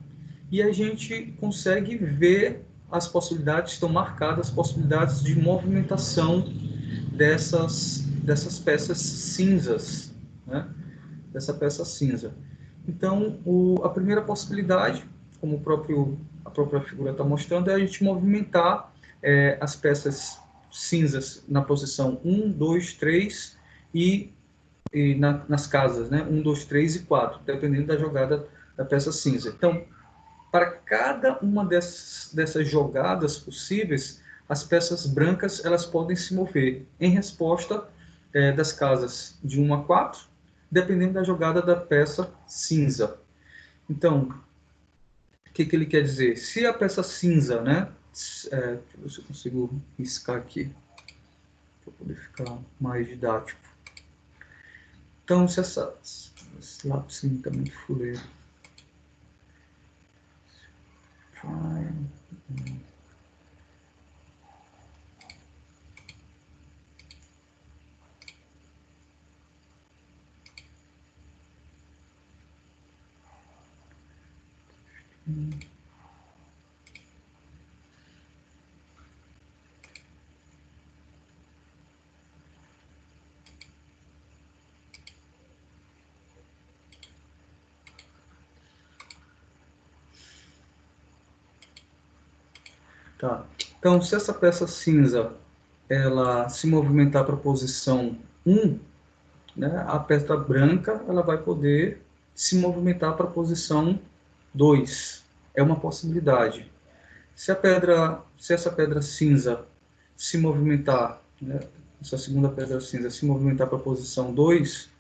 E a gente consegue ver as possibilidades, estão marcadas as possibilidades de movimentação dessas peças cinzas, né, dessa peça cinza. Então, a primeira possibilidade, como a própria figura está mostrando, é a gente movimentar as peças cinzas na posição 1, 2, 3 e nas casas, né? 1, 2, 3 e 4, dependendo da jogada da peça cinza. Então, para cada uma dessas jogadas possíveis, as peças brancas elas podem se mover em resposta das casas de 1 a 4, dependendo da jogada da peça cinza. Então, o que ele quer dizer? Se a peça cinza, né? Deixa eu ver se eu consigo riscar aqui, para poder ficar mais didático. Então, se esse lápis está muito fuleiro. Tá. Então, se essa peça cinza ela se movimentar para a posição 1, né, a peça branca ela vai poder se movimentar para a posição 2. É uma possibilidade. Se essa pedra cinza se movimentar, né, essa segunda pedra cinza se movimentar para a posição 2,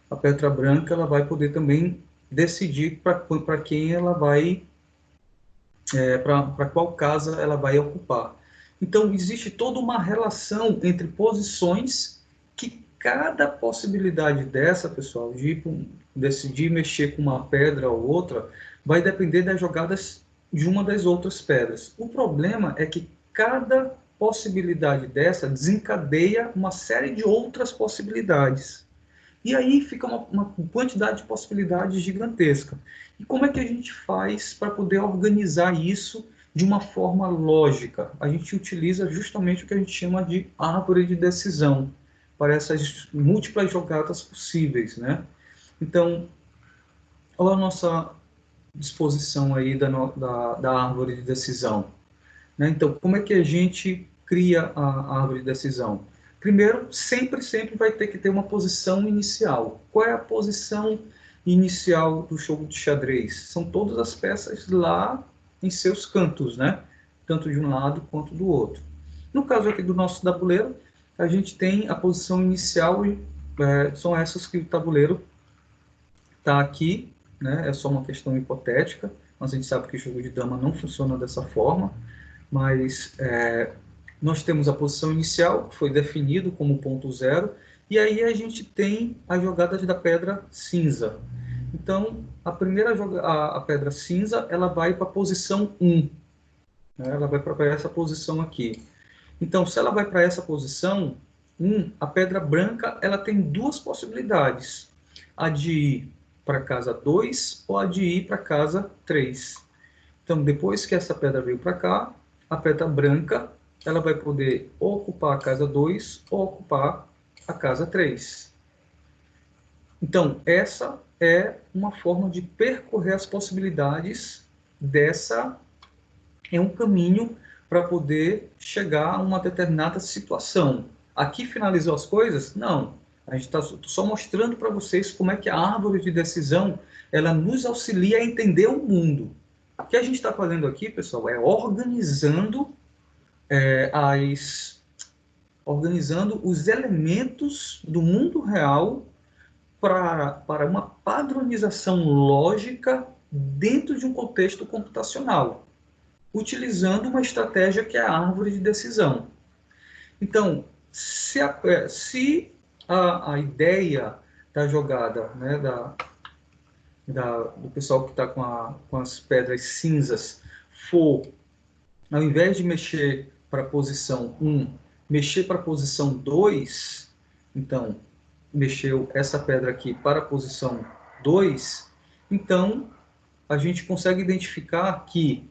a pedra branca ela vai poder também decidir para quem ela vai, para qual casa ela vai ocupar. Então, existe toda uma relação entre posições que cada possibilidade dessa, pessoal, de decidir mexer com uma pedra ou outra, vai depender das jogadas de uma das outras pedras. O problema é que cada possibilidade dessa desencadeia uma série de outras possibilidades. E aí fica uma quantidade de possibilidades gigantesca. E como é que a gente faz para poder organizar isso de uma forma lógica? A gente utiliza justamente o que a gente chama de árvore de decisão, para essas múltiplas jogadas possíveis, né? Então, olha a nossa disposição aí da árvore de decisão, né? Então, como é que a gente cria a árvore de decisão? Primeiro, sempre vai ter que ter uma posição inicial. Qual é a posição inicial do jogo de xadrez? São todas as peças lá em seus cantos, né? Tanto de um lado quanto do outro. No caso aqui do nosso tabuleiro, a gente tem a posição inicial, são essas que o tabuleiro está aqui, né? É só uma questão hipotética, mas a gente sabe que o jogo de dama não funciona dessa forma, mas nós temos a posição inicial, que foi definido como ponto zero, E aí a gente tem as jogadas da pedra cinza. Então, a primeira a pedra cinza, ela vai para a posição 1. Né? Ela vai para essa posição aqui. Então, se ela vai para essa posição 1, a pedra branca ela tem duas possibilidades. A de ir para a casa 2 ou a de ir para a casa 3. Então, depois que essa pedra veio para cá, a pedra branca ela vai poder ocupar a casa 2 ou ocupar a casa 3. Então, essa é uma forma de percorrer as possibilidades dessa... É um caminho para poder chegar a uma determinada situação. Aqui finalizou as coisas? Não. A gente está só mostrando para vocês como é que a árvore de decisão ela nos auxilia a entender o mundo. O que a gente está fazendo aqui, pessoal, é organizando os elementos do mundo real para uma padronização lógica dentro de um contexto computacional, utilizando uma estratégia que é a árvore de decisão. Então, se a ideia da jogada, né, do pessoal que está com as pedras cinzas for, ao invés de mexer para a posição 1, mexer para a posição 2, então, mexeu essa pedra aqui para a posição 2, então, a gente consegue identificar que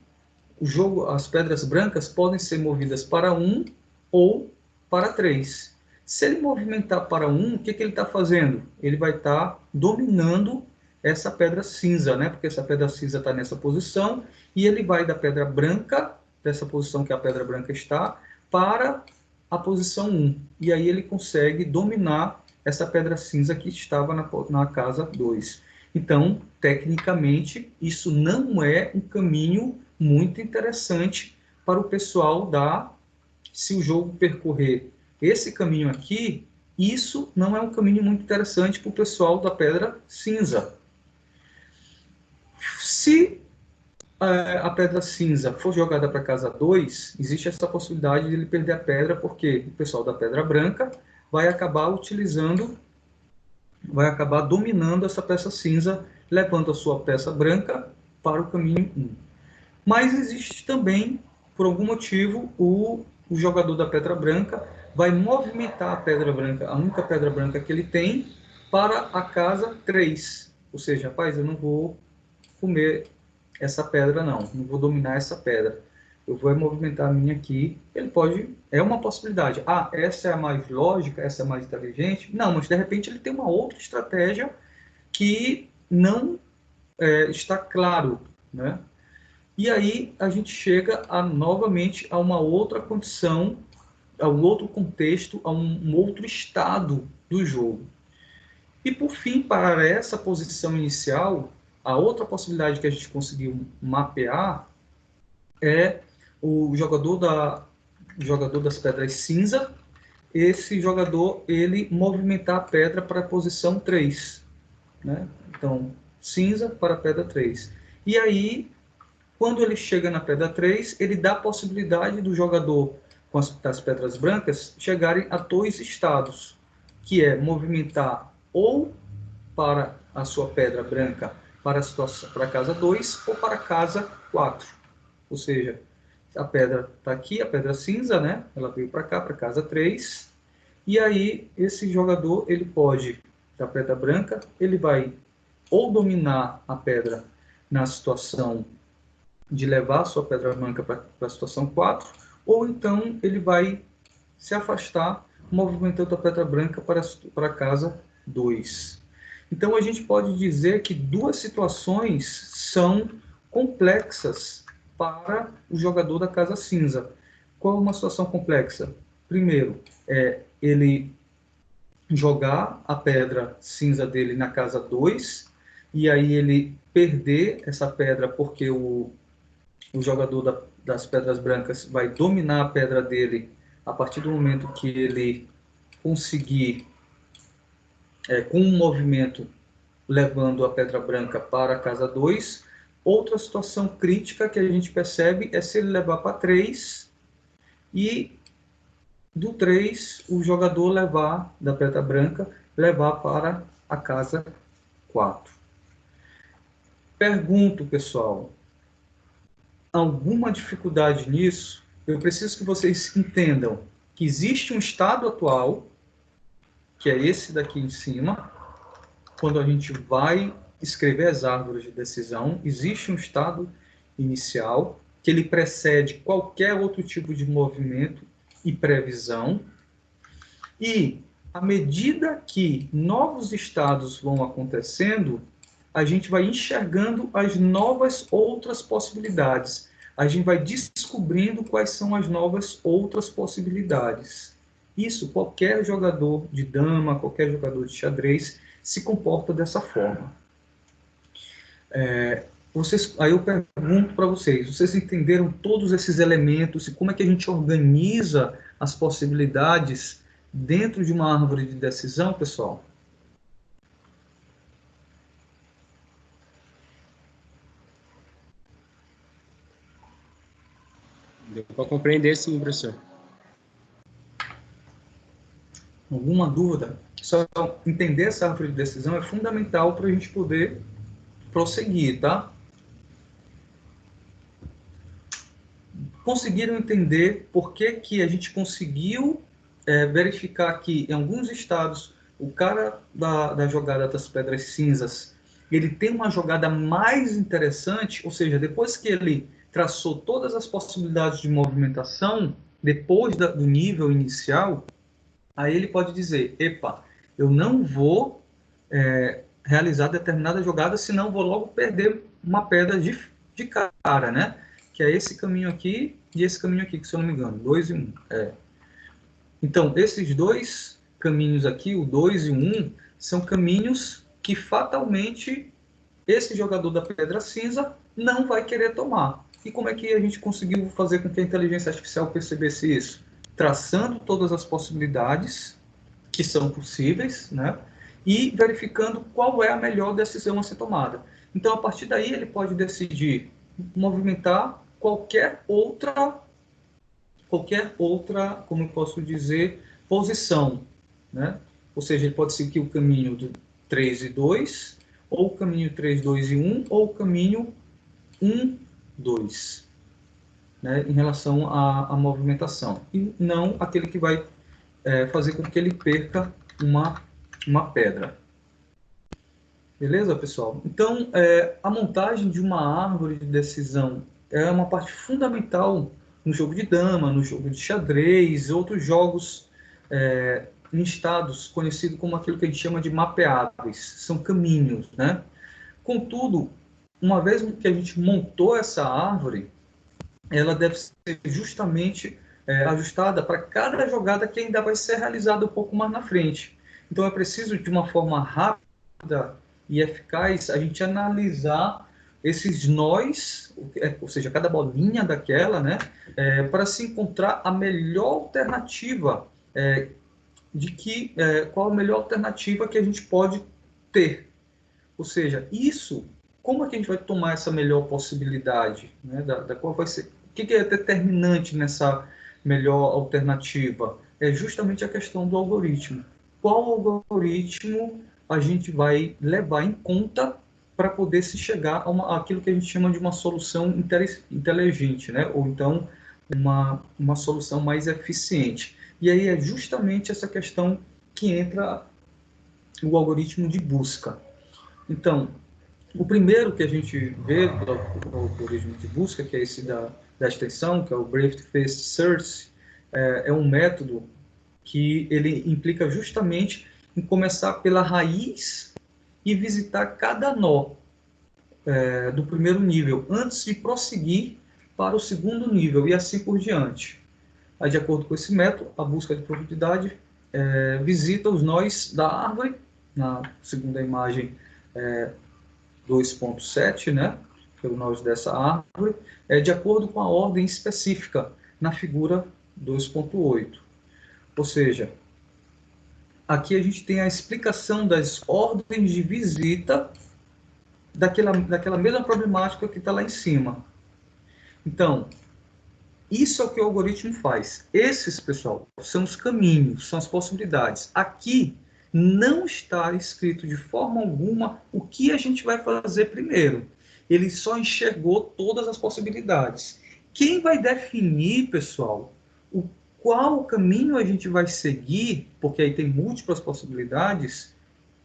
as pedras brancas podem ser movidas para 1 ou para 3. Se ele movimentar para 1, o que ele está fazendo? Ele vai estar dominando essa pedra cinza, né? Porque essa pedra cinza está nessa posição, e ele vai da pedra branca, dessa posição que a pedra branca está, para a posição 1. E aí ele consegue dominar essa pedra cinza que estava na casa 2. Então, tecnicamente, isso não é um caminho muito interessante para o pessoal se o jogo percorrer esse caminho aqui, isso não é um caminho muito interessante para o pessoal da pedra cinza. Se a pedra cinza for jogada para a casa 2, existe essa possibilidade de ele perder a pedra, porque o pessoal da pedra branca vai acabar dominando essa peça cinza, levando a sua peça branca para o caminho 1. Mas existe também, por algum motivo, o jogador da pedra branca vai movimentar a pedra branca, a única pedra branca que ele tem, para a casa 3. Ou seja, rapaz, eu não vou comer essa pedra não vou dominar essa pedra. Eu vou movimentar a minha aqui. Ele pode, é uma possibilidade. Ah, essa é a mais lógica, essa é a mais inteligente? Não, mas de repente ele tem uma outra estratégia que não está claro, né? E aí a gente chega novamente a uma outra condição, a um outro contexto, a um outro estado do jogo. E por fim, para essa posição inicial, a outra possibilidade que a gente conseguiu mapear é o jogador das pedras cinza. Esse jogador, ele movimentar a pedra para a posição 3. Né? Então, cinza para a pedra 3. E aí, quando ele chega na pedra 3, ele dá a possibilidade do jogador com as pedras brancas chegarem a 2 estados, que é movimentar ou para a sua pedra branca para a casa 2 ou para a casa 4. Ou seja, a pedra está aqui, a pedra cinza, né? Ela veio para cá, para a casa 3. E aí, esse jogador, ele pode, da pedra branca, ele vai ou dominar a pedra na situação de levar a sua pedra branca para a situação 4, ou então ele vai se afastar, movimentando a pedra branca para a casa 2. Então, a gente pode dizer que duas situações são complexas para o jogador da casa cinza. Qual é uma situação complexa? Primeiro, ele jogar a pedra cinza dele na casa 2, e aí ele perder essa pedra porque o jogador das pedras brancas vai dominar a pedra dele a partir do momento que ele conseguir, com um movimento, levando a pedra branca para a casa 2. Outra situação crítica que a gente percebe é se ele levar para 3 e do 3, o jogador levar, da pedra branca, levar para a casa 4. Pergunto, pessoal, alguma dificuldade nisso? Eu preciso que vocês entendam que existe um estado atual, que é esse daqui em cima. Quando a gente vai escrever as árvores de decisão, existe um estado inicial, que ele precede qualquer outro tipo de movimento e previsão. E, à medida que novos estados vão acontecendo, a gente vai enxergando as novas outras possibilidades. A gente vai descobrindo quais são as novas outras possibilidades. Isso, qualquer jogador de dama, qualquer jogador de xadrez, se comporta dessa forma. Aí eu pergunto para vocês entenderam todos esses elementos e como é que a gente organiza as possibilidades dentro de uma árvore de decisão, pessoal? Deu para compreender, sim, professor. Alguma dúvida? Só entender essa árvore de decisão é fundamental para a gente poder prosseguir, tá? Conseguiram entender por que que a gente conseguiu verificar que em alguns estados o cara da jogada das pedras cinzas, ele tem uma jogada mais interessante, ou seja, depois que ele traçou todas as possibilidades de movimentação, depois do nível inicial, aí ele pode dizer, epa, eu não vou realizar determinada jogada, senão vou logo perder uma pedra de cara, né? Que é esse caminho aqui e esse caminho aqui, que se eu não me engano, 2 e 1. Então, esses dois caminhos aqui, o 2 e o 1, são caminhos que fatalmente esse jogador da pedra cinza não vai querer tomar. E como é que a gente conseguiu fazer com que a inteligência artificial percebesse isso? Traçando todas as possibilidades que são possíveis, né? E verificando qual é a melhor decisão a ser tomada. Então, a partir daí, ele pode decidir movimentar qualquer outra, como eu posso dizer, posição, né? Ou seja, ele pode seguir o caminho do 3 e 2, ou o caminho 3, 2 e 1, ou o caminho 1, 2, né? Em relação à movimentação. E não aquele que vai fazer com que ele perca uma pedra. Beleza, pessoal? Então, a montagem de uma árvore de decisão é uma parte fundamental no jogo de dama, no jogo de xadrez, outros jogos listados, conhecido como aquilo que a gente chama de mapeáveis, são caminhos, né? Contudo, uma vez que a gente montou essa árvore, ela deve ser justamente ajustada para cada jogada que ainda vai ser realizada um pouco mais na frente. Então, é preciso, de uma forma rápida e eficaz, a gente analisar esses nós, ou seja, cada bolinha daquela, né, para se encontrar a melhor alternativa, qual a melhor alternativa que a gente pode ter. Ou seja, como é que a gente vai tomar essa melhor possibilidade, né, qual vai ser, o que é determinante nessa melhor alternativa? É justamente a questão do algoritmo. Qual algoritmo a gente vai levar em conta para poder se chegar àquilo que a gente chama de uma solução inteligente, né? Ou então uma solução mais eficiente. E aí é justamente essa questão que entra o algoritmo de busca. Então, o primeiro que a gente vê do algoritmo de busca, que é esse da extensão, que é o Breadth First Search, é um método que ele implica justamente em começar pela raiz e visitar cada nó do primeiro nível, antes de prosseguir para o segundo nível, e assim por diante. Aí, de acordo com esse método, a busca de profundidade visita os nós da árvore, na segunda imagem 2.7, né, pelo nós dessa árvore, de acordo com a ordem específica na figura 2.8. Ou seja, aqui a gente tem a explicação das ordens de visita daquela mesma problemática que está lá em cima. Então, Isso é o que o algoritmo faz. Esses, pessoal, são os caminhos, são as possibilidades. Aqui não está escrito de forma alguma o que a gente vai fazer primeiro. Ele só enxergou todas as possibilidades. Quem vai definir, pessoal, qual caminho a gente vai seguir, porque aí tem múltiplas possibilidades,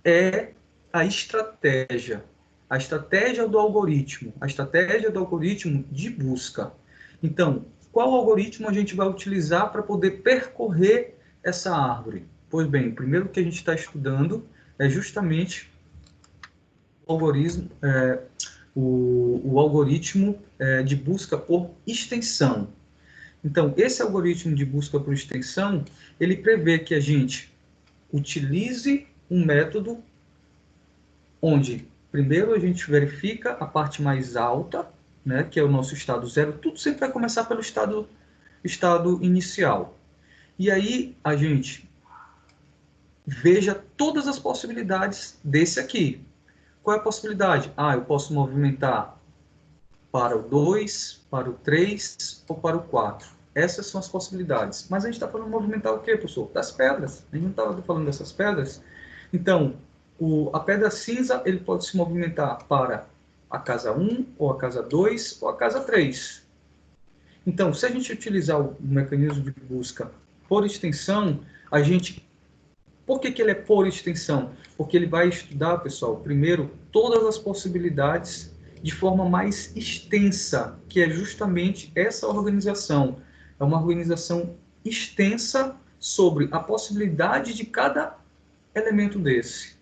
é a estratégia. A estratégia do algoritmo. A estratégia do algoritmo de busca. Então, qual algoritmo a gente vai utilizar para poder percorrer essa árvore? Pois bem, o primeiro que a gente está estudando é justamente o algoritmo, o algoritmo de busca por extensão. Então, esse algoritmo de busca por extensão, ele prevê que a gente utilize um método onde, primeiro, a gente verifica a parte mais alta, né, que é o nosso estado zero. Tudo sempre vai começar pelo estado inicial. E aí, a gente veja todas as possibilidades desse aqui. Qual é a possibilidade? Eu posso movimentar para o 2, para o 3 ou para o 4. Essas são as possibilidades. Mas a gente está falando de movimentar o quê, professor? Das pedras. A gente não estava falando dessas pedras. Então, a pedra cinza, ele pode se movimentar para a casa 1, ou a casa 2, ou a casa 3. Então, se a gente utilizar o mecanismo de busca por extensão, a gente... Por que ele é por extensão? Porque ele vai estudar, pessoal, primeiro, todas as possibilidades de forma mais extensa, que é justamente essa organização. É uma organização extensa sobre a possibilidade de cada elemento desse.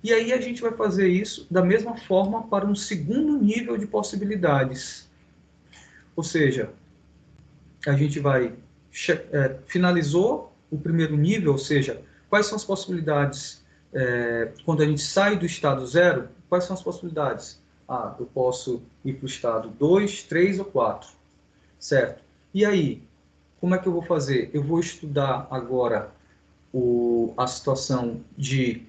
E aí a gente vai fazer isso da mesma forma para um segundo nível de possibilidades. Ou seja, a gente vai... finalizou o primeiro nível, ou seja, quais são as possibilidades quando a gente sai do estado zero? Quais são as possibilidades? Eu posso ir para o estado 2, 3 ou 4. Certo? E aí, como é que eu vou fazer? Eu vou estudar agora a situação de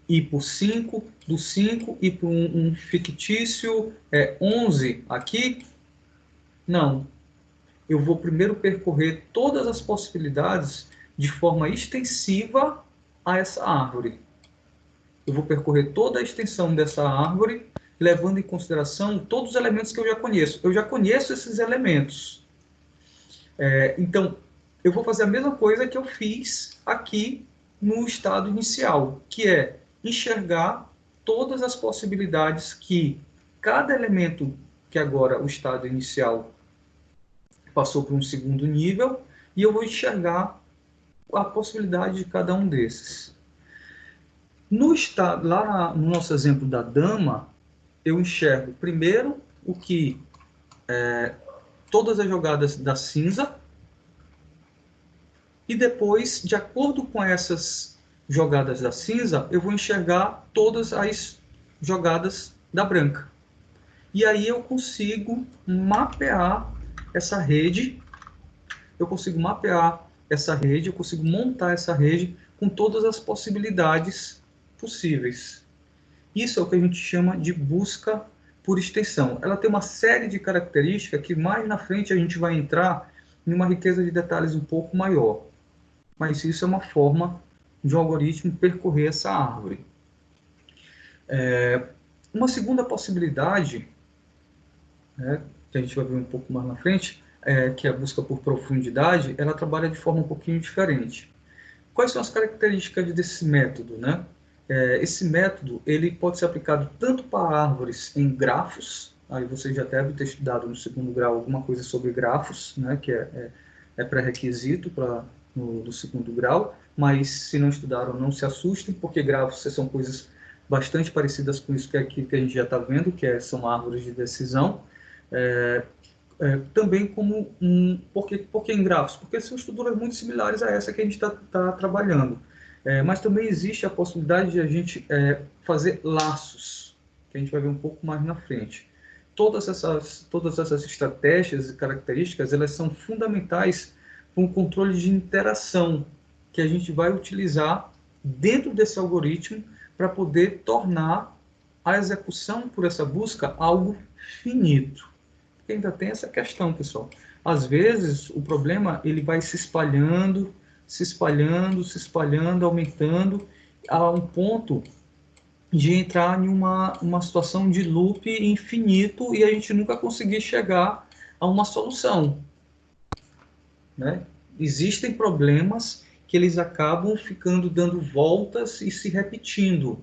ir por 5, do 5 ir para um fictício 11 aqui? Não. Eu vou primeiro percorrer todas as possibilidades de forma extensiva a essa árvore. Eu vou percorrer toda a extensão dessa árvore, levando em consideração todos os elementos que eu já conheço. Eu já conheço esses elementos. Então, eu vou fazer a mesma coisa que eu fiz aqui no estado inicial, que é enxergar todas as possibilidades que cada elemento que agora o estado inicial passou para um segundo nível, e eu vou enxergar a possibilidade de cada um desses. Lá no nosso exemplo da dama, eu enxergo primeiro o que todas as jogadas da cinza, e depois, de acordo com essas jogadas da cinza, eu vou enxergar todas as jogadas da branca. E aí eu consigo mapear essa rede, eu consigo montar essa rede com todas as possibilidades possíveis. Isso é o que a gente chama de busca por extensão. Ela tem uma série de características que mais na frente a gente vai entrar em uma riqueza de detalhes um pouco maior. Mas isso é uma forma de um algoritmo percorrer essa árvore. Uma segunda possibilidade, que a gente vai ver um pouco mais na frente, que é a busca por profundidade, ela trabalha de forma um pouquinho diferente. Quais são as características desse método, né? Esse método ele pode ser aplicado tanto para árvores em grafos, aí você já deve ter estudado no segundo grau alguma coisa sobre grafos, né, que é pré-requisito no segundo grau, mas se não estudaram, não se assustem, porque grafos são coisas bastante parecidas com isso que a gente já está vendo, são árvores de decisão. Também como por que em grafos? Porque são estruturas muito similares a essa que a gente está trabalhando. Mas também existe a possibilidade de a gente fazer laços, que a gente vai ver um pouco mais na frente. Todas essas estratégias e características, elas são fundamentais para um controle de interação que a gente vai utilizar dentro desse algoritmo para poder tornar a execução por essa busca algo finito. Porque ainda tem essa questão, pessoal. Às vezes, o problema ele vai se espalhando, se espalhando, se espalhando, aumentando, a um ponto de entrar em uma situação de loop infinito e a gente nunca conseguir chegar a uma solução, né? Existem problemas que eles acabam ficando dando voltas e se repetindo.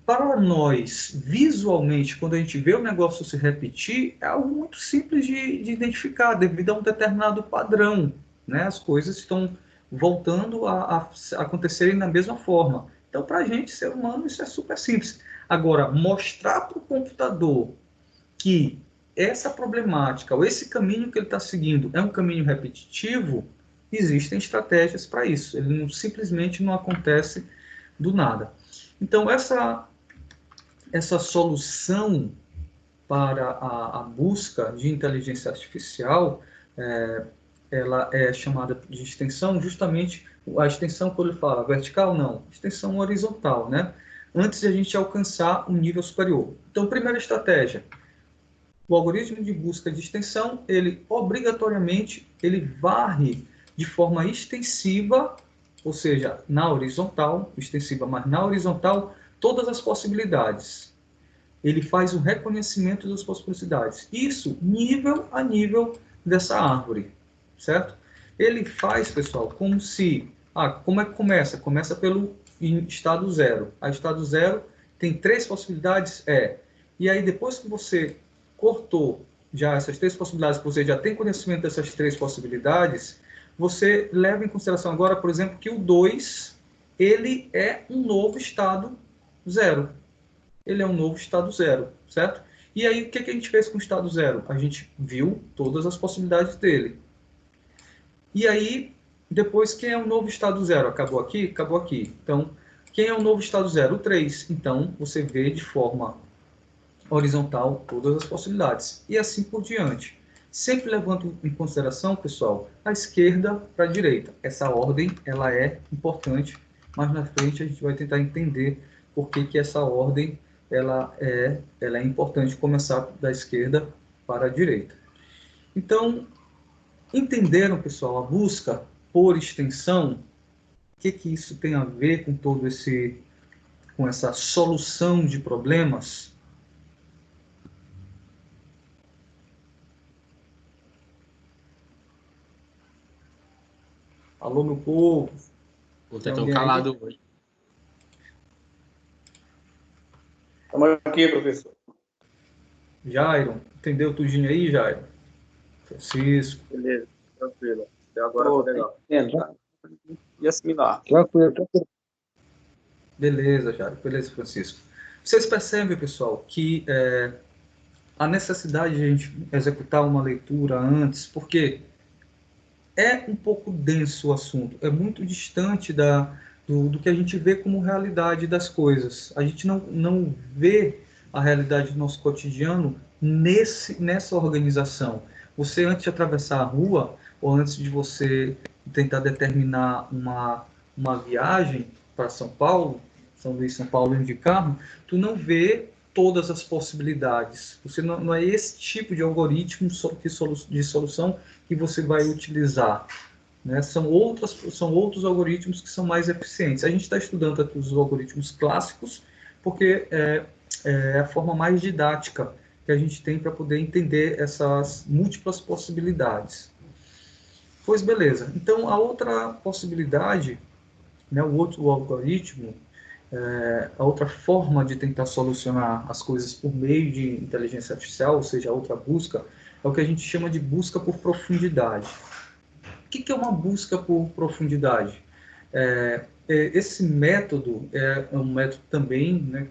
Para nós, visualmente, quando a gente vê o negócio se repetir, é algo muito simples de identificar, devido a um determinado padrão, né? As coisas estão voltando a acontecerem da mesma forma. Então, para a gente, ser humano, isso é super simples. Agora, mostrar para o computador que essa problemática, ou esse caminho que ele está seguindo, é um caminho repetitivo, existem estratégias para isso. Ele não, simplesmente não acontece do nada. Então, essa solução para a busca de inteligência artificial, ela é chamada de extensão, justamente a extensão, quando ele fala vertical, não, extensão horizontal, né? Antes de a gente alcançar um nível superior. Então, primeira estratégia, o algoritmo de busca de extensão, ele obrigatoriamente, ele varre de forma extensiva, ou seja, na horizontal, extensiva, mas na horizontal, todas as possibilidades. Ele faz o reconhecimento das possibilidades. Isso nível a nível dessa árvore, certo? Ele faz, pessoal, como se... como é que começa? Começa pelo estado zero. A estado zero tem 3 possibilidades? E aí, depois que você cortou já essas 3 possibilidades, você já tem conhecimento dessas 3 possibilidades, você leva em consideração agora, por exemplo, que o 2, ele é um novo estado zero. Ele é um novo estado zero, certo? E aí, o que a gente fez com o estado zero? A gente viu todas as possibilidades dele. E aí, depois, quem é o novo estado zero? Acabou aqui? Acabou aqui. Então, quem é o novo estado zero? O 3. Então, você vê de forma horizontal todas as possibilidades. E assim por diante. Sempre levando em consideração, pessoal, a esquerda para a direita. Essa ordem, ela é importante, mas na frente a gente vai tentar entender por que essa ordem ela é importante começar da esquerda para a direita. Então, entenderam, pessoal, a busca por extensão? O que isso tem a ver com com essa solução de problemas? Alô, meu povo. Vou ter tão calado hoje. Estamos aqui, professor. Jairo, entendeu tudinho aí, Jairo? Francisco. Beleza, tranquilo. Até agora tá legal. E assimilar. Tranquilo. Beleza, Jairo. Beleza, Francisco. Vocês percebem, pessoal, que a necessidade de a gente executar uma leitura antes, porque é um pouco denso o assunto, é muito distante do que a gente vê como realidade das coisas. A gente não vê a realidade do nosso cotidiano nessa organização. Você, antes de atravessar a rua, ou antes de você tentar determinar uma viagem para São Paulo, São Luís, São Paulo, indo de carro, tu não vê todas as possibilidades. Você não é esse tipo de algoritmo de solução que você vai utilizar, né? São outros algoritmos que são mais eficientes. A gente está estudando aqui os algoritmos clássicos porque é a forma mais didática que a gente tem para poder entender essas múltiplas possibilidades. Pois beleza. Então, a outra possibilidade, né, o outro algoritmo, a outra forma de tentar solucionar as coisas por meio de inteligência artificial, ou seja, a outra busca, é o que a gente chama de busca por profundidade. O que é uma busca por profundidade? Esse método é um método também, né,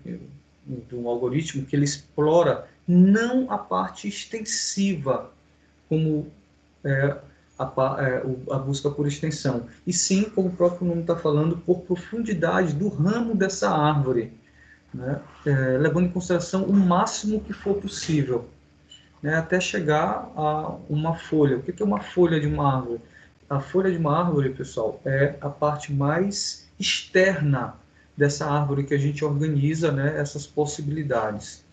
de um algoritmo que ele explora não a parte extensiva, como a busca por extensão, e sim, como o próprio nome está falando, por profundidade do ramo dessa árvore, né? Levando em consideração o máximo que for possível, né? Até chegar a uma folha. O que é uma folha de uma árvore? A folha de uma árvore, pessoal, é a parte mais externa dessa árvore que a gente organiza, né, essas possibilidades.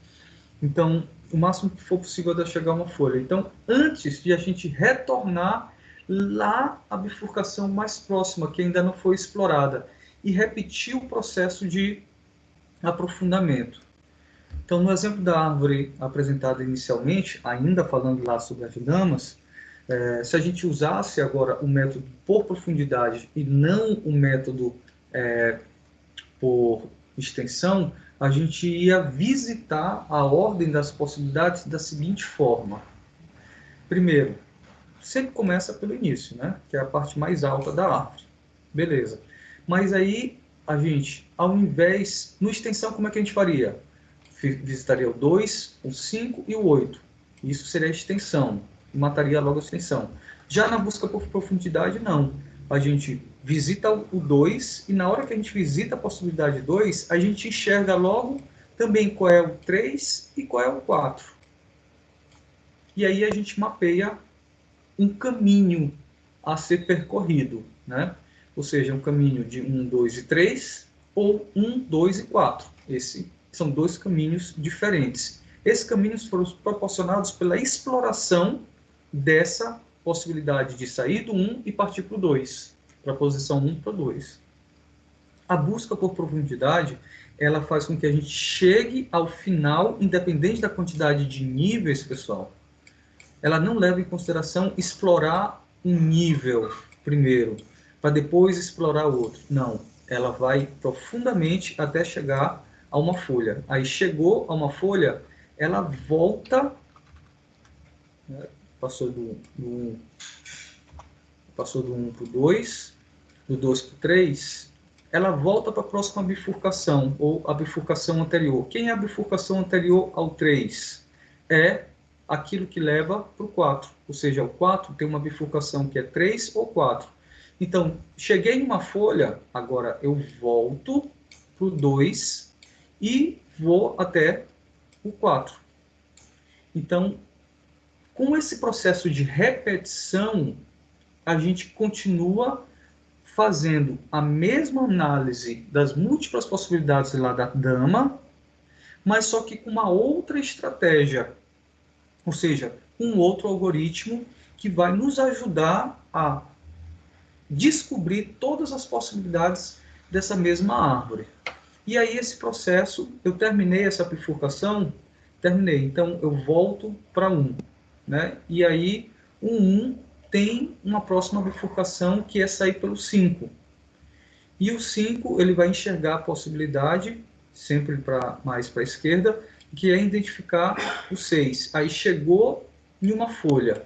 Então, o máximo que for possível até chegar a uma folha. Então, antes de a gente retornar lá à bifurcação mais próxima, que ainda não foi explorada, e repetir o processo de aprofundamento. Então, no exemplo da árvore apresentada inicialmente, ainda falando lá sobre as damas, se a gente usasse agora o método por profundidade e não o método por extensão, a gente ia visitar a ordem das possibilidades da seguinte forma. Primeiro, sempre começa pelo início, né? Que é a parte mais alta da árvore. Beleza. Mas aí, a gente, ao invés... No extensão, como é que a gente faria? Visitaria o 2, o 5 e o 8. Isso seria a extensão. Mataria logo a extensão. Já na busca por profundidade, não. A gente visita o 2 e na hora que a gente visita a possibilidade 2, a gente enxerga logo também qual é o 3 e qual é o 4. E aí a gente mapeia um caminho a ser percorrido, né? Ou seja, um caminho de 1, 2 e 3 ou 1, 2 e 4. Esses são dois caminhos diferentes. Esses caminhos foram proporcionados pela exploração dessa possibilidade de sair do 1 e partir para o 2, para a posição 1 para o 2. A busca por profundidade, ela faz com que a gente chegue ao final, independente da quantidade de níveis, pessoal. Ela não leva em consideração explorar um nível primeiro, para depois explorar outro. Não, ela vai profundamente até chegar a uma folha. Aí chegou a uma folha, ela volta, né, passou do 1 para o 2, do 2 para o 3, ela volta para a próxima bifurcação, ou a bifurcação anterior. Quem é a bifurcação anterior ao 3? É aquilo que leva para o 4. Ou seja, o 4 tem uma bifurcação que é 3 ou 4. Então, cheguei em uma folha, agora eu volto para o 2 e vou até o 4. Então, com esse processo de repetição, a gente continua fazendo a mesma análise das múltiplas possibilidades lá da dama, mas só que com uma outra estratégia, ou seja, um outro algoritmo que vai nos ajudar a descobrir todas as possibilidades dessa mesma árvore. E aí esse processo, eu terminei essa bifurcação, então eu volto para 1, né? E aí o 1 tem uma próxima bifurcação que é sair pelo 5. E o 5 ele vai enxergar a possibilidade, sempre mais para a esquerda, que é identificar o 6. Aí chegou em uma folha,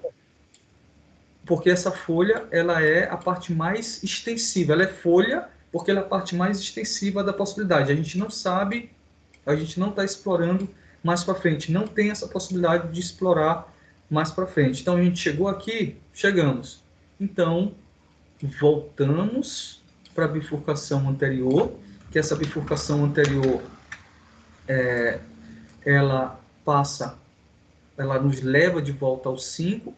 porque essa folha ela é a parte mais extensiva, ela é folha porque ela é a parte mais extensiva da possibilidade. A gente não sabe, a gente não está explorando mais para frente, não tem essa possibilidade de explorar mais para frente. Então a gente chegou aqui, chegamos. Então voltamos para a bifurcação anterior, que essa bifurcação anterior ela nos leva de volta ao 5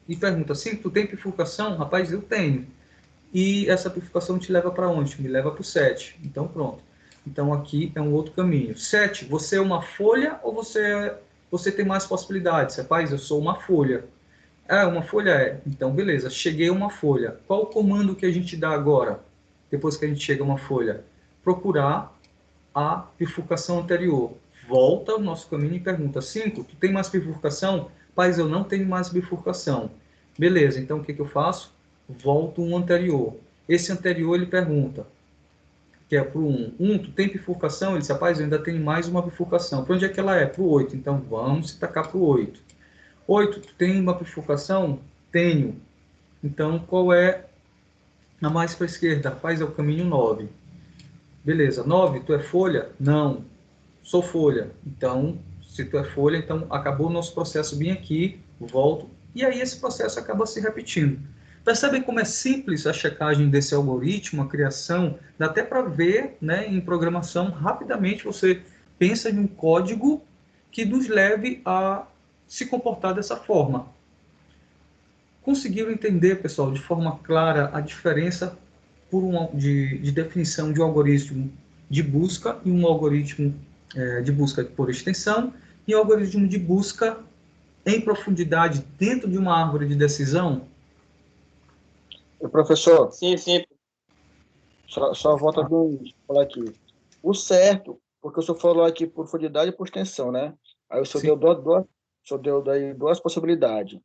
e pergunta, 5, tu tem bifurcação? Rapaz, eu tenho. E essa bifurcação te leva para onde? Me leva para o 7. Então pronto. Então aqui é um outro caminho. 7, você é uma folha ou você tem mais possibilidades? Rapaz, eu sou uma folha. Ah, uma folha é. Então, beleza, cheguei a uma folha. Qual o comando que a gente dá agora, depois que a gente chega a uma folha? Procurar a bifurcação anterior. Volta o nosso caminho e pergunta, 5, tu tem mais bifurcação? Rapaz, eu não tenho mais bifurcação. Beleza, então o que eu faço? Volto um anterior. Esse anterior ele pergunta, que é para o 1. Tu tem bifurcação? Ele diz, rapaz, eu ainda tenho mais uma bifurcação. Para onde é que ela é? Para o 8. Então vamos tacar para o 8. 8, tu tem uma bifurcação? Tenho. Então qual é a mais para a esquerda? Rapaz, é o caminho 9. Beleza, 9, tu é folha? Não, sou folha. Então, se tu é folha, então acabou o nosso processo bem aqui, volto. E aí esse processo acaba se repetindo. Percebem como é simples a checagem desse algoritmo, a criação? Dá até para ver, né, em programação, rapidamente você pensa em um código que nos leve a se comportar dessa forma. Conseguiram entender, pessoal, de forma clara a diferença de definição de um algoritmo de busca e um algoritmo de busca por extensão em algoritmo de busca em profundidade dentro de uma árvore de decisão? Professor, Sim, sim. só volta do falar aqui. O certo, porque o senhor falou aqui por profundidade e por extensão, né? Aí o senhor Sim. deu daí duas possibilidades,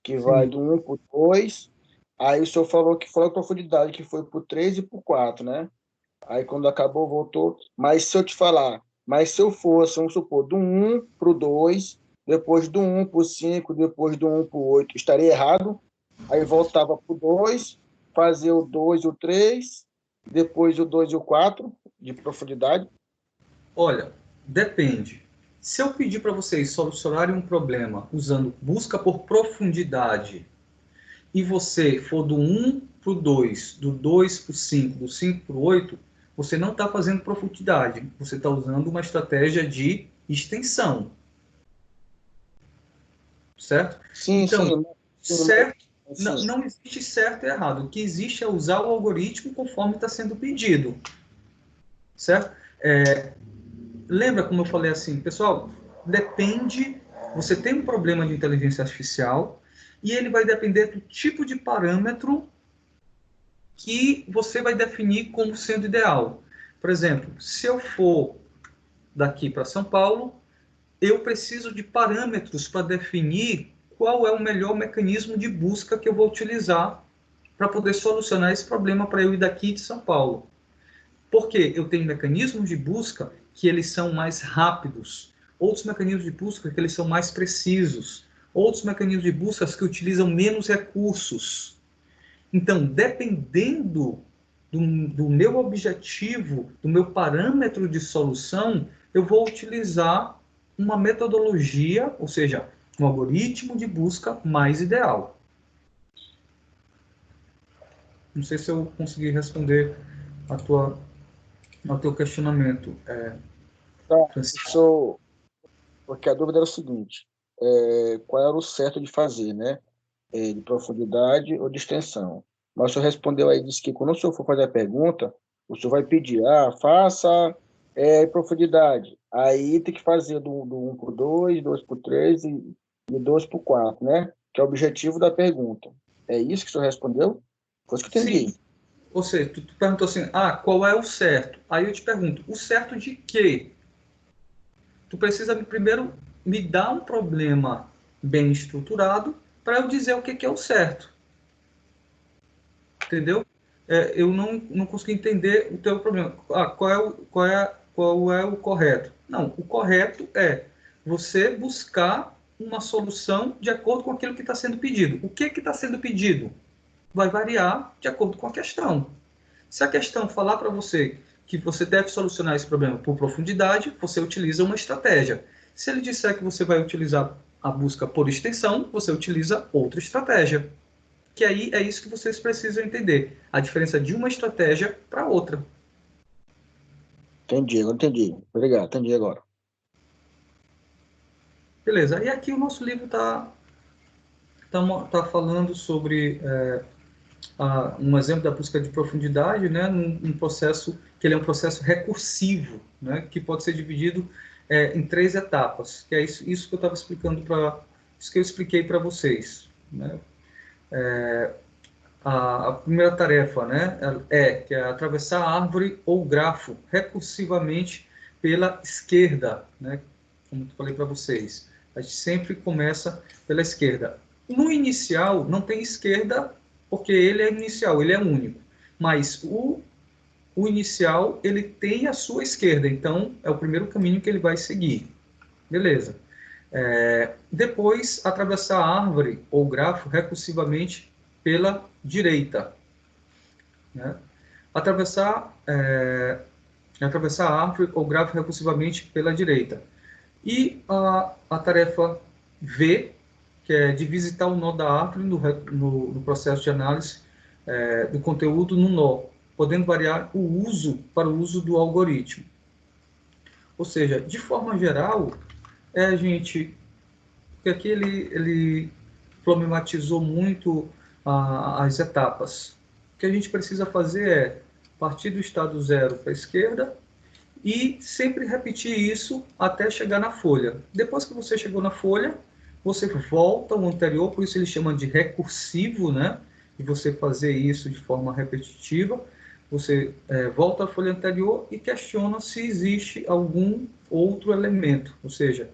que vai Sim. do 1 para o 2, aí o senhor falou profundidade, que foi para o 3 e para o 4, né? Aí quando acabou, voltou. Mas se eu te falar, mas se eu fosse, vamos supor, do 1 para o 2, depois do 1 para o 5, depois do 1 para o 8, estaria errado? Aí voltava para o 2, fazer o 2 e o 3, depois o 2 e o 4, de profundidade. Olha, depende. Se eu pedir para vocês solucionarem um problema usando busca por profundidade e você for do 1 para o 2, do 2 para o 5, do 5 para o 8, você não está fazendo profundidade. Você está usando uma estratégia de extensão. Certo? Sim, Então, sim, certo, sim. não existe certo e errado. O que existe é usar o algoritmo conforme está sendo pedido. Certo? Lembra como eu falei assim, pessoal, depende, você tem um problema de inteligência artificial e ele vai depender do tipo de parâmetro que você vai definir como sendo ideal. Por exemplo, se eu for daqui para São Paulo, eu preciso de parâmetros para definir qual é o melhor mecanismo de busca que eu vou utilizar para poder solucionar esse problema para eu ir daqui de São Paulo. Porque eu tenho mecanismos de busca que eles são mais rápidos, outros mecanismos de busca que eles são mais precisos, outros mecanismos de busca que utilizam menos recursos. Então, dependendo do meu objetivo, do meu parâmetro de solução, eu vou utilizar uma metodologia, ou seja, um algoritmo de busca mais ideal. Não sei se eu consegui responder ao teu questionamento, Tá, Francisco. porque a dúvida era o seguinte, qual era o certo de fazer, né? De profundidade ou de extensão. Mas o senhor respondeu aí, disse que quando o senhor for fazer a pergunta, o senhor vai pedir, faça profundidade. Aí tem que fazer do 1 para o 2, 2 para o 3 e 2 para o 4, né? Que é o objetivo da pergunta. É isso que o senhor respondeu? Foi isso que eu Sim. entendi. Ou seja, tu perguntou assim, qual é o certo? Aí eu te pergunto, o certo de quê? Tu precisa primeiro me dar um problema bem estruturado para eu dizer o que é o certo. Entendeu? Eu não consegui entender o teu problema. Qual é o correto? Não, o correto é você buscar uma solução de acordo com aquilo que está sendo pedido. O que está sendo pedido? Vai variar de acordo com a questão. Se a questão falar para você que você deve solucionar esse problema por profundidade, você utiliza uma estratégia. Se ele disser que você vai utilizar a busca por extensão, você utiliza outra estratégia. Que aí é isso que vocês precisam entender. A diferença de uma estratégia para outra. Entendi, agora entendi. Obrigado, entendi agora. Beleza. E aqui o nosso livro tá falando sobre um exemplo da busca de profundidade, né, num processo que ele é um processo recursivo, né, que pode ser dividido em 3 etapas, que é isso que eu estava explicando isso que eu expliquei para vocês, né? A primeira tarefa, né, que é atravessar a árvore ou grafo recursivamente pela esquerda, né, como eu falei para vocês. A gente sempre começa pela esquerda. No inicial, não tem esquerda, porque ele é inicial, ele é único. Mas o inicial, ele tem a sua esquerda, então é o primeiro caminho que ele vai seguir. Beleza. Depois, atravessar a árvore ou grafo recursivamente pela direita, né? Atravessar a árvore ou grafo recursivamente pela direita. E a tarefa V, que é de visitar o nó da árvore no processo de análise do conteúdo no nó, podendo variar o uso para o uso do algoritmo. Ou seja, de forma geral, porque aqui ele problematizou muito as etapas. O que a gente precisa fazer é partir do estado zero para a esquerda e sempre repetir isso até chegar na folha. Depois que você chegou na folha, você volta ao anterior, por isso ele chama de recursivo, né? E você fazer isso de forma repetitiva. Você volta à folha anterior e questiona se existe algum outro elemento. Ou seja,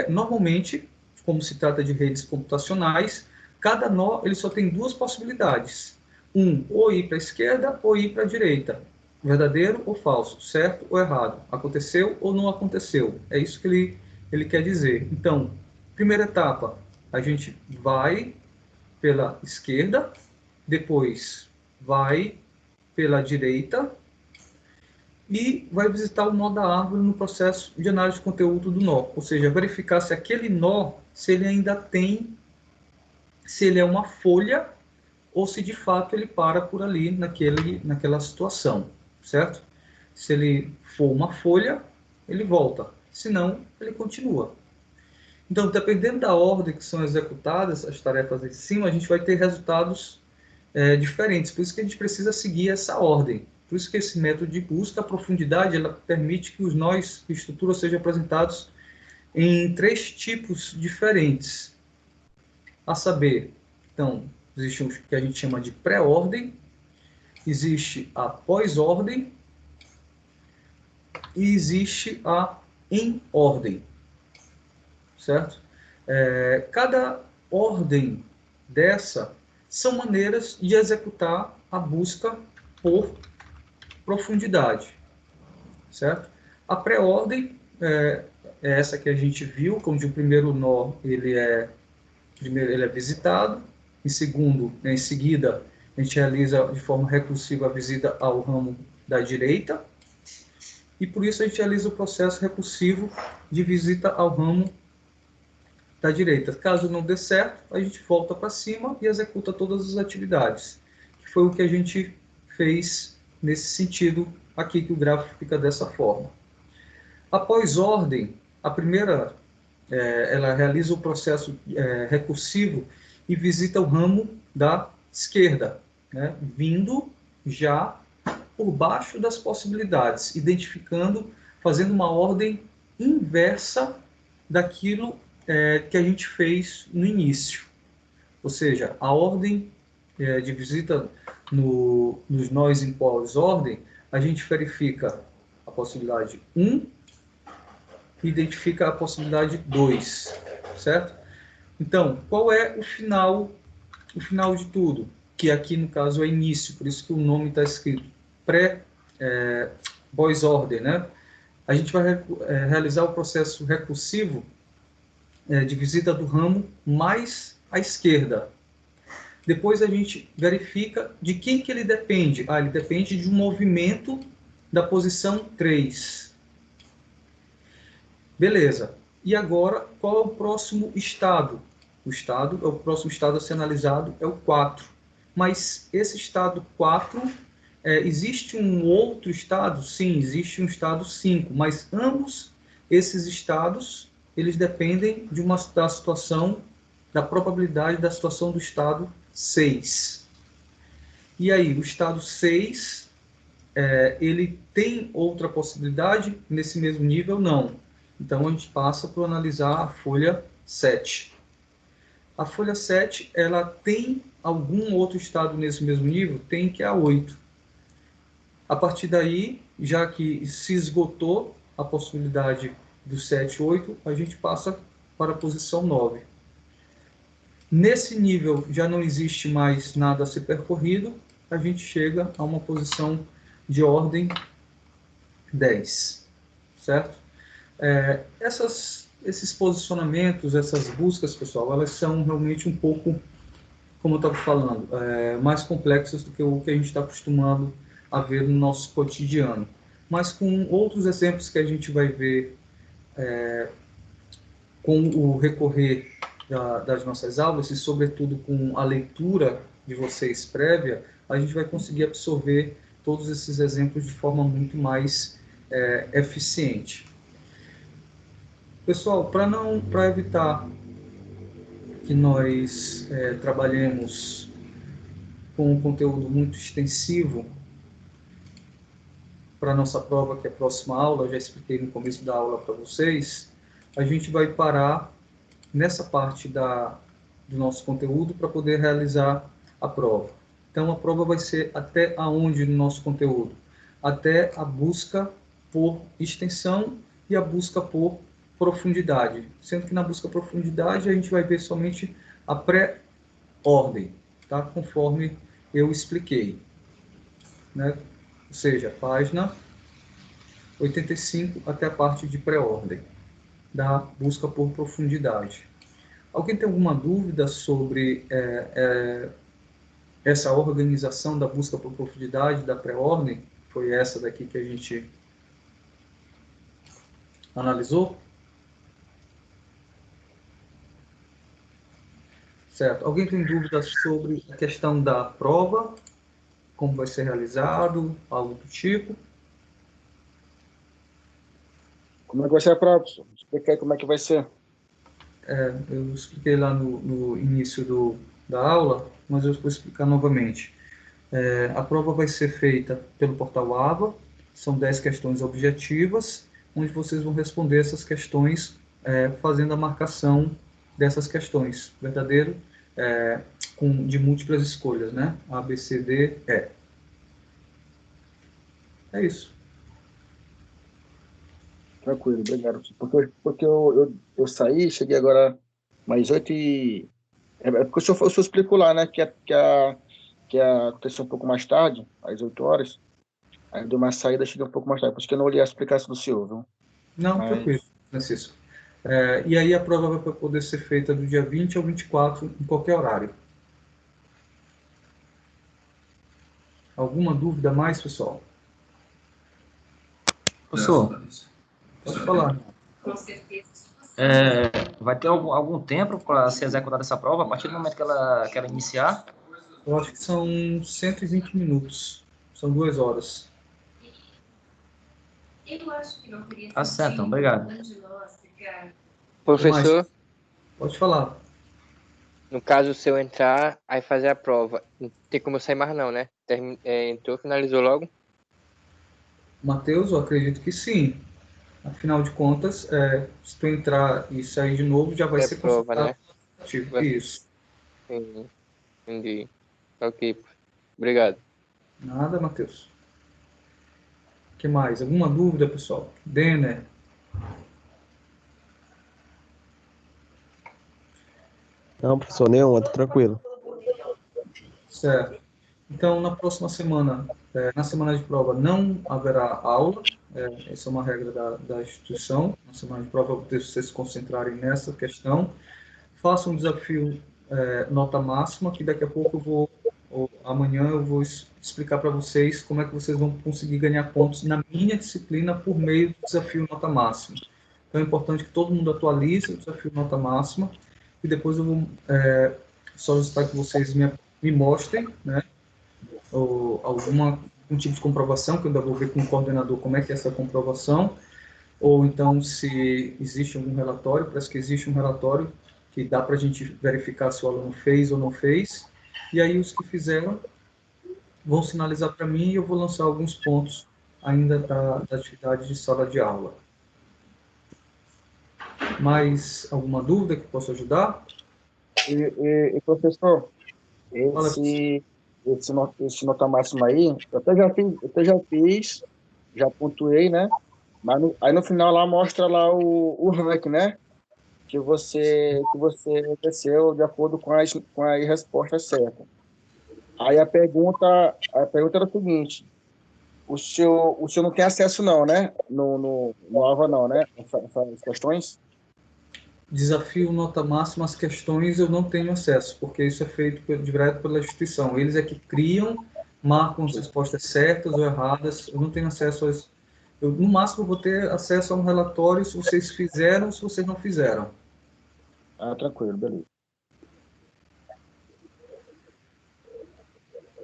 normalmente, como se trata de redes computacionais, cada nó ele só tem duas possibilidades. Ou ir para a esquerda ou ir para a direita. Verdadeiro ou falso, certo ou errado, aconteceu ou não aconteceu. É isso que ele quer dizer. Então, primeira etapa, a gente vai pela esquerda, depois vai pela direita e vai visitar o nó da árvore no processo de análise de conteúdo do nó, ou seja, verificar se aquele nó, se ele ainda tem, se ele é uma folha ou se de fato ele para por ali naquela situação, certo? Se ele for uma folha, ele volta, se não, ele continua. Então, dependendo da ordem que são executadas as tarefas em cima, a gente vai ter resultados diferentes. Por isso que a gente precisa seguir essa ordem. Por isso que esse método de busca à profundidade ela permite que os nós de estrutura sejam apresentados em 3 tipos diferentes. A saber, então, existe o que a gente chama de pré-ordem, existe a pós-ordem e existe a em ordem. Certo? Cada ordem dessa são maneiras de executar a busca por profundidade, certo? A pré-ordem é essa que a gente viu, onde o primeiro nó ele é visitado, em seguida a gente realiza de forma recursiva a visita ao ramo da direita, e por isso a gente realiza o processo recursivo de visita ao ramo da direita. Caso não dê certo, a gente volta para cima e executa todas as atividades. Que foi o que a gente fez nesse sentido aqui, que o gráfico fica dessa forma. Após ordem, a primeira, ela realiza o processo recursivo e visita o ramo da esquerda, né, vindo já por baixo das possibilidades, identificando, fazendo uma ordem inversa daquilo que a gente fez no início. Ou seja, a ordem de visita nos nós em pós-ordem, a gente verifica a possibilidade 1 e identifica a possibilidade 2, certo? Então, qual é o final de tudo? Que aqui, no caso, é início, por isso que o nome está escrito pós-ordem, né? A gente vai realizar o processo recursivo de visita do ramo mais à esquerda. Depois a gente verifica de quem que ele depende. Ele depende de um movimento da posição 3. Beleza. E agora, qual é o próximo estado? O próximo estado a ser analisado é o 4. Mas esse estado 4, existe um outro estado? Sim, existe um estado 5. Mas ambos esses estados eles dependem da situação, da probabilidade da situação do estado 6. E aí, o estado 6, ele tem outra possibilidade nesse mesmo nível? Não. Então, a gente passa para analisar a folha 7. A folha 7, ela tem algum outro estado nesse mesmo nível? Tem, que é a 8. A partir daí, já que se esgotou a possibilidade do 7 e 8, a gente passa para a posição 9. Nesse nível já não existe mais nada a ser percorrido, a gente chega a uma posição de ordem 10, certo? Esses posicionamentos, essas buscas, pessoal, elas são realmente um pouco, como eu estava falando, mais complexas do que o que a gente está acostumado a ver no nosso cotidiano. Mas com outros exemplos que a gente vai ver com o recorrer das nossas aulas e, sobretudo, com a leitura de vocês prévia, a gente vai conseguir absorver todos esses exemplos de forma muito mais eficiente. Pessoal, para evitar que nós trabalhemos com um conteúdo muito extensivo, para a nossa prova, que é a próxima aula, eu já expliquei no começo da aula para vocês, a gente vai parar nessa parte do nosso conteúdo para poder realizar a prova. Então, a prova vai ser até aonde no nosso conteúdo? Até a busca por extensão e a busca por profundidade. Sendo que na busca por profundidade a gente vai ver somente a pré-ordem, tá? Conforme eu expliquei, né? Ou seja, página 85 até a parte de pré-ordem da busca por profundidade. Alguém tem alguma dúvida sobre essa organização da busca por profundidade, da pré-ordem? Foi essa daqui que a gente analisou? Certo. Alguém tem dúvidas sobre a questão da prova? Como vai ser realizado? Algo do tipo? Como é que vai ser a prova, professor? Explica aí como é que vai ser. Eu expliquei lá no início da aula, mas eu vou explicar novamente. A prova vai ser feita pelo portal AVA, são 10 questões objetivas, onde vocês vão responder essas questões fazendo a marcação dessas questões, verdadeiro, de múltiplas escolhas, né? A, B, C, D, E. É isso. Tranquilo, obrigado, professor. Porque eu saí, cheguei agora mais 8 e... É porque o senhor explicou lá, né, que aconteceu um pouco mais tarde, às 8 horas. Aí deu uma saída, cheguei um pouco mais tarde, por isso que eu não olhei a explicação do senhor, viu? Não, Mas, tranquilo, Francisco. E aí a prova vai poder ser feita do dia 20 ao 24, em qualquer horário. Alguma dúvida mais, pessoal? Professor, Pode falar. vai ter algum tempo para ser executada essa prova a partir do momento que ela iniciar? Eu acho que são 120 minutos. São 2 horas. Tá certo, então, obrigado. Professor, Pode falar. no caso, se eu entrar, aí fazer a prova, não tem como eu sair mais não, né? Entrou, finalizou logo? Matheus, eu acredito que sim. Afinal de contas, se tu entrar e sair de novo, já vai É ser prova, considerado né? ativo. Vai- Isso. Entendi. Entendi. Ok, obrigado. Nada, Matheus. O que mais? Alguma dúvida, pessoal? Denner? Não, professor, nenhuma, tá tranquilo. Certo. Então, na próxima semana, na semana de prova, não haverá aula. Essa é uma regra da instituição. Na semana de prova, vocês se concentrarem nessa questão. Façam um desafio nota máxima, que daqui a pouco ou amanhã eu vou explicar para vocês como é que vocês vão conseguir ganhar pontos na minha disciplina por meio do desafio nota máxima. Então, é importante que todo mundo atualize o desafio nota máxima e depois eu vou solicitar que vocês me mostrem, né, algum tipo de comprovação, que eu ainda vou ver com o coordenador como é que é essa comprovação, ou então se existe algum relatório. Parece que existe um relatório que dá para a gente verificar se o aluno fez ou não fez, e aí os que fizeram vão sinalizar para mim e eu vou lançar alguns pontos ainda da atividade de sala de aula. Mais alguma dúvida que possa ajudar? professor, Fala. esse nota máxima aí, eu até já fiz, já pontuei, né? Mas aí no final lá mostra lá o ranking, né? Que você desceu de acordo com as respostas certas. Aí a pergunta era o seguinte: o senhor não tem acesso não, né? No AVA não, né? Essas questões? Desafio nota máxima, as questões eu não tenho acesso, porque isso é feito direto pela instituição. Eles é que criam, marcam as respostas certas ou erradas. Eu não tenho acesso a isso. No máximo, vou ter acesso a um relatório se vocês fizeram ou se vocês não fizeram. Ah, tranquilo, beleza.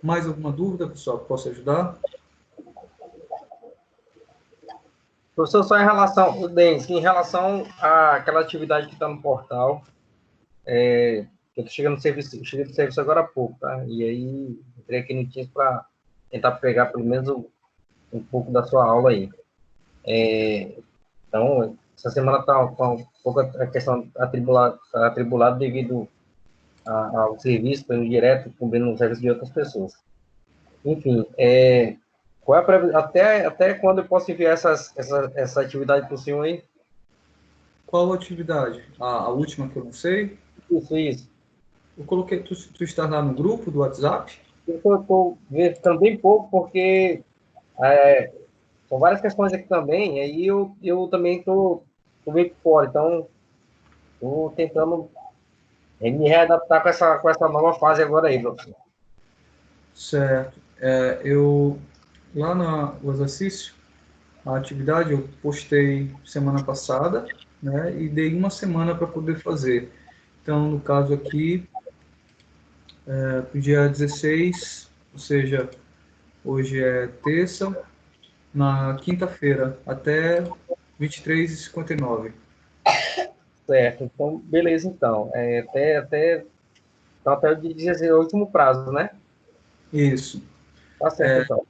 Mais alguma dúvida, pessoal, que possa ajudar? Professor, só Denis, em relação àquela atividade que está no portal, eu estou chegando no serviço, cheguei do serviço agora há pouco, tá? E aí entrei aqui no Teams para tentar pegar pelo menos um pouco da sua aula aí. Então, essa semana está um pouco a questão atribulada devido ao serviço, estou direto, cumprindo os serviços de outras pessoas. Enfim, qual é até quando eu posso enviar essa atividade para o senhor aí? Qual atividade? A última que eu não sei? Isso. Eu coloquei, tu está lá no grupo do WhatsApp? Eu estou ficando bem pouco, porque são várias questões aqui também, aí eu também estou meio por fora, então estou tentando me readaptar com essa nova fase agora aí, professor. Certo. Lá no exercício, a atividade eu postei semana passada, né, e dei uma semana para poder fazer. Então, no caso aqui, pro dia 16, ou seja, hoje é terça, na quinta-feira, até 23h59. Certo, então, beleza, então. Até o dia 16, o último prazo, né? Isso. Tá certo, então.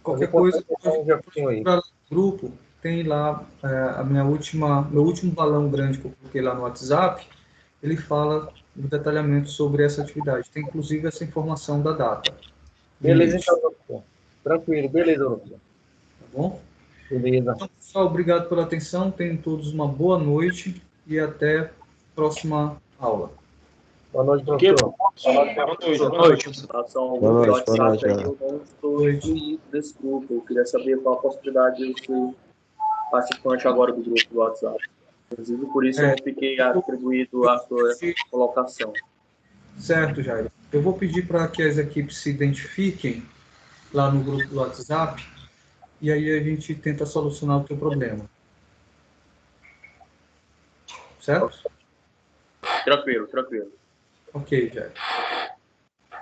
Qualquer coisa, Já aí. para o grupo, tem lá meu último balão grande que eu coloquei lá no WhatsApp, ele fala o detalhamento sobre essa atividade. Tem inclusive essa informação da data. Beleza, Limite, então, professor. Tranquilo, beleza, professor. tá bom? Beleza. Então, pessoal, obrigado pela atenção. Tenham todos uma boa noite e até a próxima aula. Boa noite, professor. Boa noite. Em relação ao grupo do WhatsApp, aí, galera. eu não estou incluído desse grupo. Eu queria saber qual a possibilidade de eu ser participante agora do grupo do WhatsApp. Inclusive, por isso eu não fiquei atribuído à sua colocação. Certo, Jair. Eu vou pedir para que as equipes se identifiquem lá no grupo do WhatsApp e aí a gente tenta solucionar o teu problema. Certo? Tranquilo. Ok, Jair.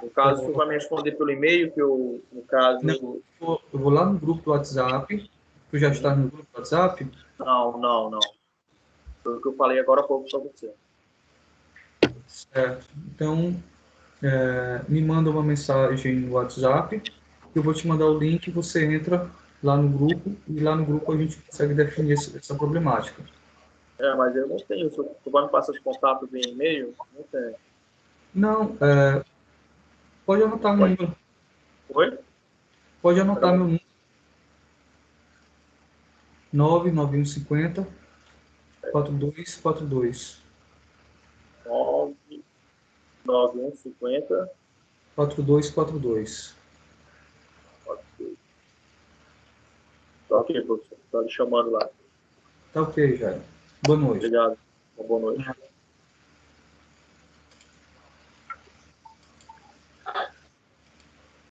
No caso, você vai me responder pelo e-mail, que eu, no caso... Não, eu vou lá no grupo do WhatsApp. Tu já está no grupo do WhatsApp? Não. Foi o que eu falei agora há pouco para você. Certo. Então, me manda uma mensagem no WhatsApp. Eu vou te mandar o link, você entra lá no grupo e lá no grupo a gente consegue definir essa problemática. Mas eu não tenho. Tu vai me passar os contatos via e-mail? Não tenho. Não, pode anotar meu número. Oi? Pode anotar meu número. 99150 4242. 99150 4242. Tá ok, professor. Tá lhe chamando lá. Tá ok, Jair. Boa noite. Obrigado. Boa noite.